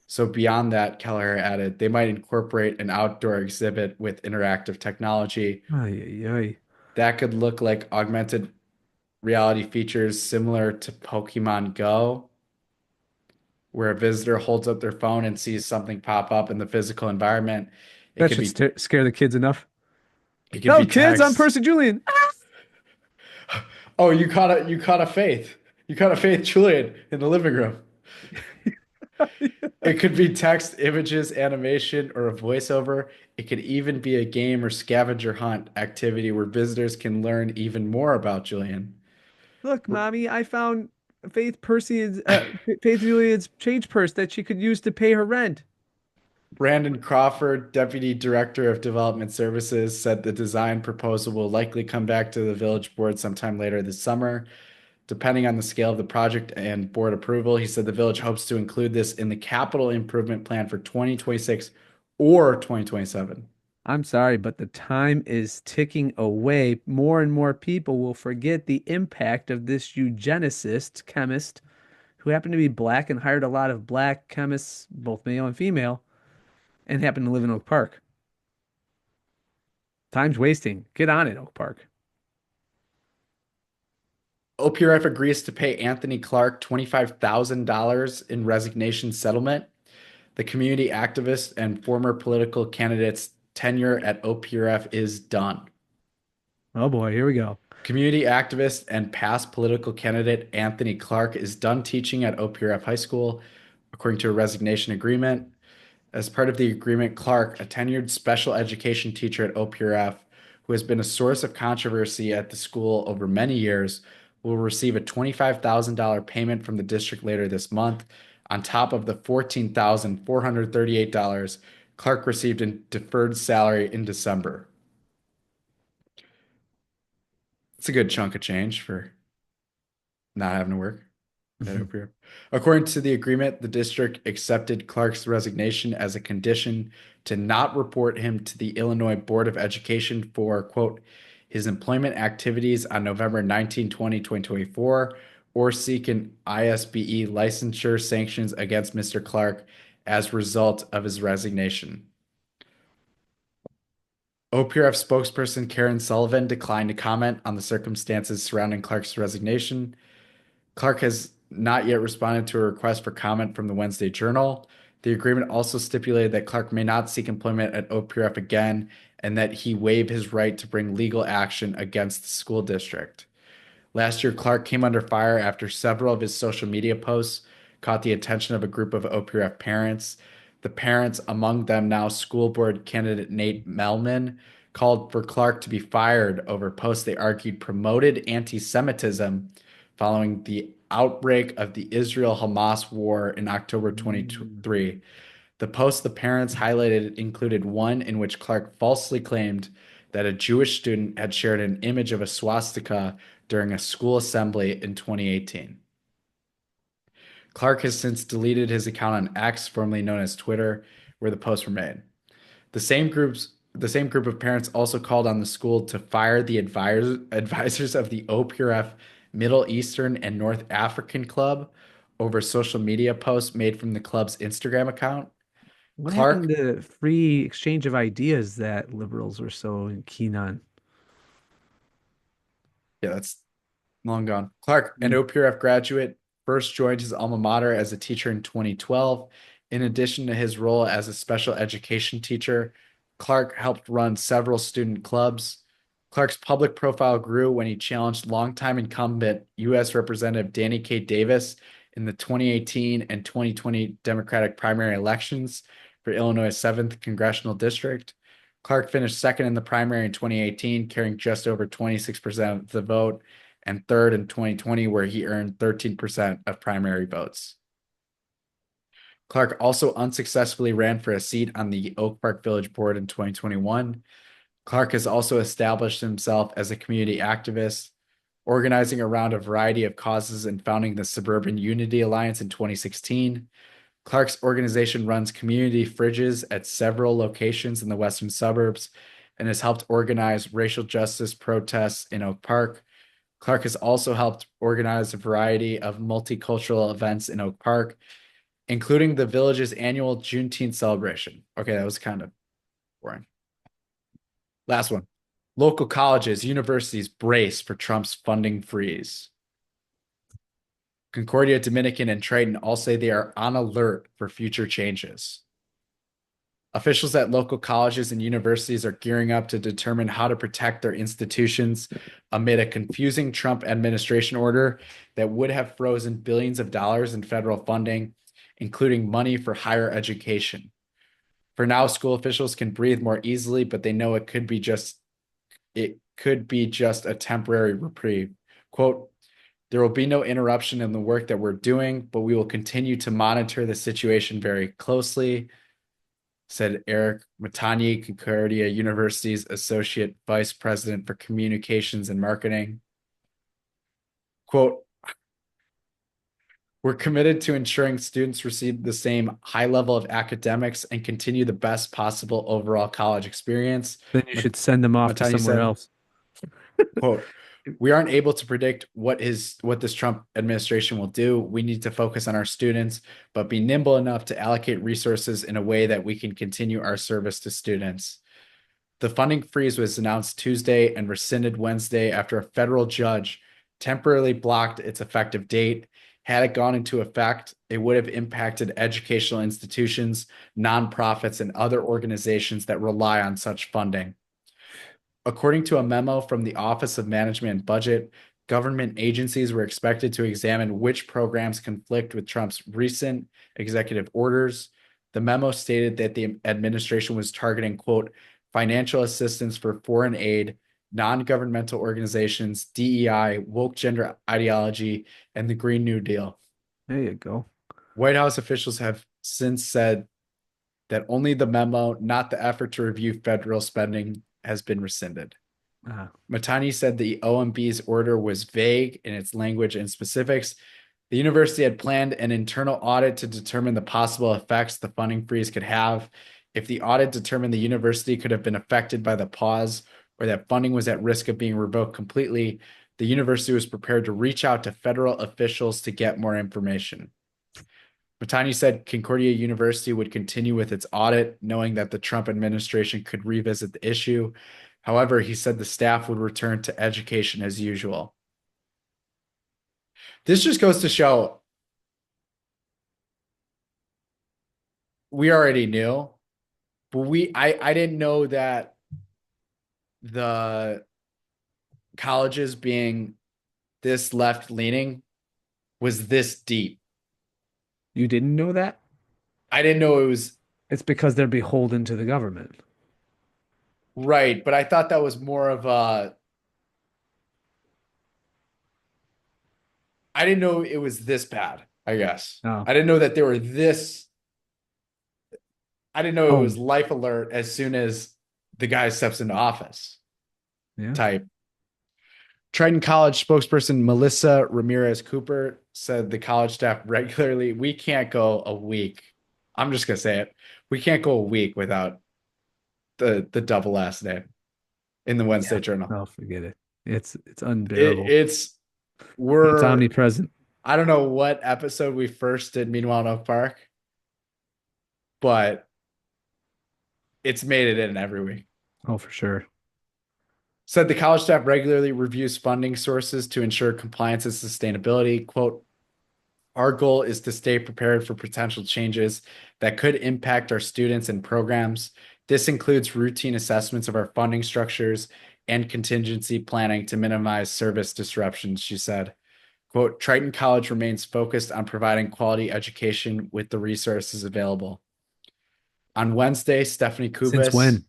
[SPEAKER 1] So beyond that, Kelleher added, they might incorporate an outdoor exhibit with interactive technology.
[SPEAKER 2] Ay, ay, ay.
[SPEAKER 1] That could look like augmented reality features similar to Pokemon Go, where a visitor holds up their phone and sees something pop up in the physical environment. It
[SPEAKER 2] That
[SPEAKER 1] could
[SPEAKER 2] should
[SPEAKER 1] be
[SPEAKER 2] scare the kids enough.
[SPEAKER 1] it could
[SPEAKER 2] No,
[SPEAKER 1] be
[SPEAKER 2] kids, I'm
[SPEAKER 1] text.
[SPEAKER 2] Percy Julian.
[SPEAKER 1] Oh, you caught a Faith. You caught a Faith Julian in the living room. It could be text, images, animation, or a voiceover. It could even be a game or scavenger hunt activity where visitors can learn even more about Julian.
[SPEAKER 2] Look, mommy, I found Faith Julian's change purse that she could use to pay her rent.
[SPEAKER 1] Brandon Crawford, Deputy Director of Development Services, said the design proposal will likely come back to the village board sometime later this summer. Depending on the scale of the project and board approval, he said the village hopes to include this in the capital improvement plan for 2026 or 2027.
[SPEAKER 2] I'm sorry, but the time is ticking away. More and more people will forget the impact of this eugenicist chemist who happened to be black and hired a lot of black chemists, both male and female, and happened to live in Oak Park. Time's wasting. Get on it, Oak Park.
[SPEAKER 1] OPRF agrees to pay Anthony Clark $25,000 in resignation settlement. The community activist and former political candidate's tenure at OPRF is done.
[SPEAKER 2] Oh boy, here we go.
[SPEAKER 1] Community activist and past political candidate Anthony Clark is done teaching at OPRF High School, according to a resignation agreement. As part of the agreement, Clark, a tenured special education teacher at OPRF, who has been a source of controversy at the school over many years, will receive a $25,000 payment from the district later this month, on top of the $14,438 Clark received in deferred salary in December. It's a good chunk of change for not having to work at OPRF. According to the agreement, the district accepted Clark's resignation as a condition to not report him to the Illinois Board of Education for, quote, his employment activities on November 19, 2024, or seek an ISBE licensure sanctions against Mr. Clark as a result of his resignation. OPRF spokesperson Karen Sullivan declined to comment on the circumstances surrounding Clark's resignation. Clark has not yet responded to a request for comment from the Wednesday Journal. The agreement also stipulated that Clark may not seek employment at OPRF again and that he waive his right to bring legal action against the school district. Last year, Clark came under fire after several of his social media posts caught the attention of a group of OPRF parents. The parents, among them now school board candidate Nate Melman, called for Clark to be fired over posts they argued promoted anti-Semitism following the outbreak of the Israel-Hamas war in October 2023. The posts the parents highlighted included one in which Clark falsely claimed that a Jewish student had shared an image of a swastika during a school assembly in 2018. Clark has since deleted his account on X, formerly known as Twitter, where the posts were made. The same group of parents also called on the school to fire the advisors of the OPRF Middle Eastern and North African Club over social media posts made from the club's Instagram account.
[SPEAKER 2] What
[SPEAKER 1] Clark,
[SPEAKER 2] happened to free exchange of ideas that liberals were so keen on?
[SPEAKER 1] yeah, that's long gone. Clark, an OPRF graduate, first joined his alma mater as a teacher in 2012 In addition to his role as a special education teacher, Clark helped run several student clubs. Clark's public profile grew when he challenged longtime incumbent U.S. Representative Danny K. Davis in the 2018 and 2020 Democratic primary elections for Illinois' 7th Congressional District. Clark finished second in the primary in 2018, carrying just over 26% of the vote, and third in 2020, where he earned 13% of primary votes. Clark also unsuccessfully ran for a seat on the Oak Park Village Board in 2021. Clark has also established himself as a community activist, organizing around a variety of causes and founding the Suburban Unity Alliance in 2016. Clark's organization runs community fridges at several locations in the western suburbs and has helped organize racial justice protests in Oak Park. Clark has also helped organize a variety of multicultural events in Oak Park, including the village's annual Juneteenth celebration. Okay, that was kind of boring. Last one. Local colleges, universities brace for Trump's funding freeze. Concordia, Dominican, and Triton all say they are on alert for future changes. Officials at local colleges and universities are gearing up to determine how to protect their institutions amid a confusing Trump administration order that would have frozen billions of dollars in federal funding, including money for higher education. For now, school officials can breathe more easily, but they know it could be just a temporary reprieve. Quote, "There will be no interruption in the work that we're doing, but we will continue to monitor the situation very closely," said Eric Matani, Concordia University's Associate Vice President for Communications and Marketing. Quote, "We're committed to ensuring students receive the same high level of academics and continue the best possible overall college experience."
[SPEAKER 2] Then you should send them off to
[SPEAKER 1] Matani
[SPEAKER 2] somewhere
[SPEAKER 1] said,
[SPEAKER 2] else.
[SPEAKER 1] quote, "We aren't able to predict what this Trump administration will do. We need to focus on our students, but be nimble enough to allocate resources in a way that we can continue our service to students." The funding freeze was announced Tuesday and rescinded Wednesday after a federal judge temporarily blocked its effective date. Had it gone into effect, it would have impacted educational institutions, nonprofits, and other organizations that rely on such funding. According to a memo from the Office of Management and Budget, government agencies were expected to examine which programs conflict with Trump's recent executive orders. The memo stated that the administration was targeting, quote, "financial assistance for foreign aid, non-governmental organizations, DEI, woke gender ideology, and the Green New Deal."
[SPEAKER 2] There you go.
[SPEAKER 1] White House officials have since said that only the memo, not the effort to review federal spending, has been rescinded. Matani said the OMB's order was vague in its language and specifics. The university had planned an internal audit to determine the possible effects the funding freeze could have. If the audit determined the university could have been affected by the pause or that funding was at risk of being revoked completely, the university was prepared to reach out to federal officials to get more information. Matani said Concordia University would continue with its audit, knowing that the Trump administration could revisit the issue. However, he said the staff would return to education as usual. This just goes to show we already knew, but I didn't know that the colleges being this left-leaning was this deep.
[SPEAKER 2] You didn't know that?
[SPEAKER 1] I didn't know it was.
[SPEAKER 2] It's because they're beholden to the government.
[SPEAKER 1] Right, but I thought that was more of a. I didn't know it was this bad, I guess.
[SPEAKER 2] Oh.
[SPEAKER 1] I didn't know that they were this. I didn't know it was
[SPEAKER 2] Oh.
[SPEAKER 1] life alert as soon as the guy steps into office.
[SPEAKER 2] Yeah.
[SPEAKER 1] Type. Triton College spokesperson Melissa Ramirez Cooper said the college staff regularly, we can't go a week. I'm just going to say it. We can't go a week without the double last name in the Wednesday Journal.
[SPEAKER 2] Oh, forget it. It's unbearable.
[SPEAKER 1] It's
[SPEAKER 2] omnipresent.
[SPEAKER 1] I don't know what episode we first did Meanwhile in Oak Park, but it's made it in every week.
[SPEAKER 2] Oh, for sure.
[SPEAKER 1] Said the college staff regularly reviews funding sources to ensure compliance and sustainability. Quote, Our goal is to stay prepared for potential changes that could impact our students and programs. This includes routine assessments of our funding structures and contingency planning to minimize service disruptions, she said. Quote, Triton College remains focused on providing quality education with the resources available. On Wednesday, Stephanie Kubis.
[SPEAKER 2] Since when?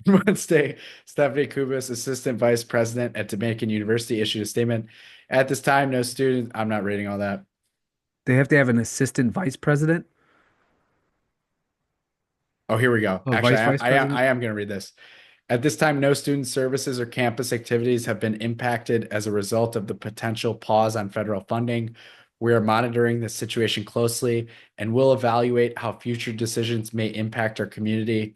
[SPEAKER 1] On Wednesday, Stephanie Kubis, Assistant Vice President at Dominican University, issued a statement. At this time, no student. I'm not reading all that.
[SPEAKER 2] They have to have an assistant vice president?
[SPEAKER 1] Oh, here we go.
[SPEAKER 2] Oh,
[SPEAKER 1] Actually,
[SPEAKER 2] vice president?
[SPEAKER 1] I am going to read this. At this time, no student services or campus activities have been impacted as a result of the potential pause on federal funding. We are monitoring the situation closely and will evaluate how future decisions may impact our community.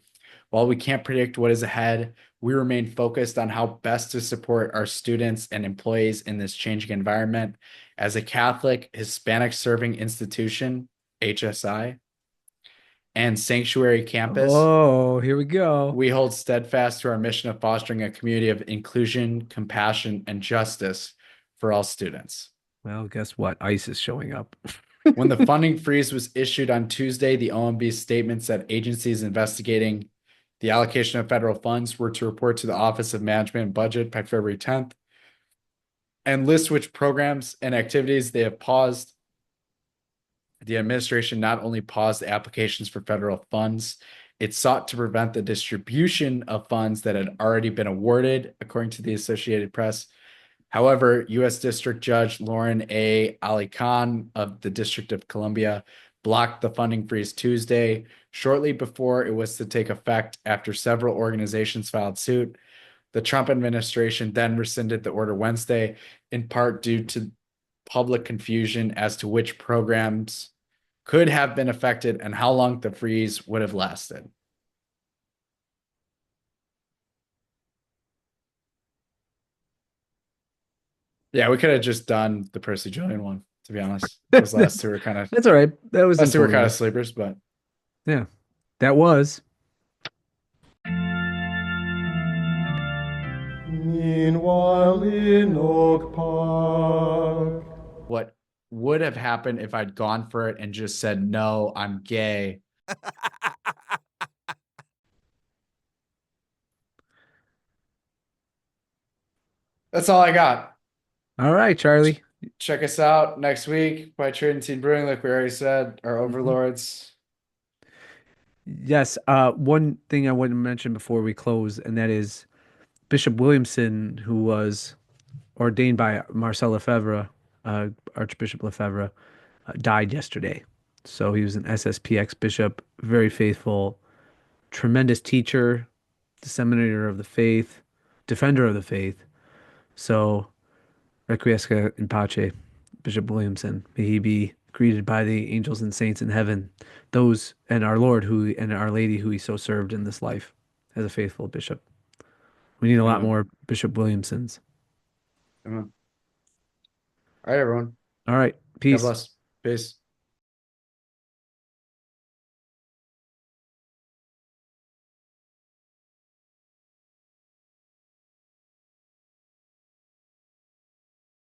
[SPEAKER 1] While we can't predict what is ahead, we remain focused on how best to support our students and employees in this changing environment. As a Catholic Hispanic serving institution, HSI, and sanctuary campus,
[SPEAKER 2] Oh, here we go.
[SPEAKER 1] we hold steadfast to our mission of fostering a community of inclusion, compassion, and justice for all students.
[SPEAKER 2] Well, guess what? ICE is showing up.
[SPEAKER 1] When the funding freeze was issued on Tuesday, the OMB's statement said agencies investigating the allocation of federal funds were to report to the Office of Management and Budget by February 10th and list which programs and activities they have paused. The administration not only paused applications for federal funds, it sought to prevent the distribution of funds that had already been awarded, according to the Associated Press. However, U.S. District Judge Lauren A. Ali Khan of the District of Columbia blocked the funding freeze Tuesday, shortly before it was to take effect after several organizations filed suit. The Trump administration then rescinded the order Wednesday, in part due to public confusion as to which programs could have been affected and how long the freeze would have lasted. Yeah, we could have just done the Percy Julian one, to be honest. Those last two were kind of
[SPEAKER 2] That's all right. That was
[SPEAKER 1] last two were kind of
[SPEAKER 2] informative.
[SPEAKER 1] sleepers, but
[SPEAKER 2] Yeah, that was.
[SPEAKER 9] Meanwhile in Oak Park.
[SPEAKER 1] what would have happened if I'd gone for it and just said, no, I'm gay. That's all I got.
[SPEAKER 2] All right, Charlie.
[SPEAKER 1] Check us out next week by Tridentine Brewing, like we already said, our overlords.
[SPEAKER 2] Yes, one thing I want to mention before we close, and that is Bishop Williamson, who was ordained by Marcel Lefebvre, Archbishop Lefebvre, died yesterday. So he was an SSPX bishop, very faithful, tremendous teacher, disseminator of the faith, defender of the faith. So, requiescat in pace, Bishop Williamson. May he be greeted by the angels and saints in heaven, those and our Lord who and our Lady who he so served in this life as a faithful bishop. We need a lot more Bishop Williamsons.
[SPEAKER 1] All right, everyone.
[SPEAKER 2] All right.
[SPEAKER 1] God
[SPEAKER 2] Peace.
[SPEAKER 1] bless. Peace.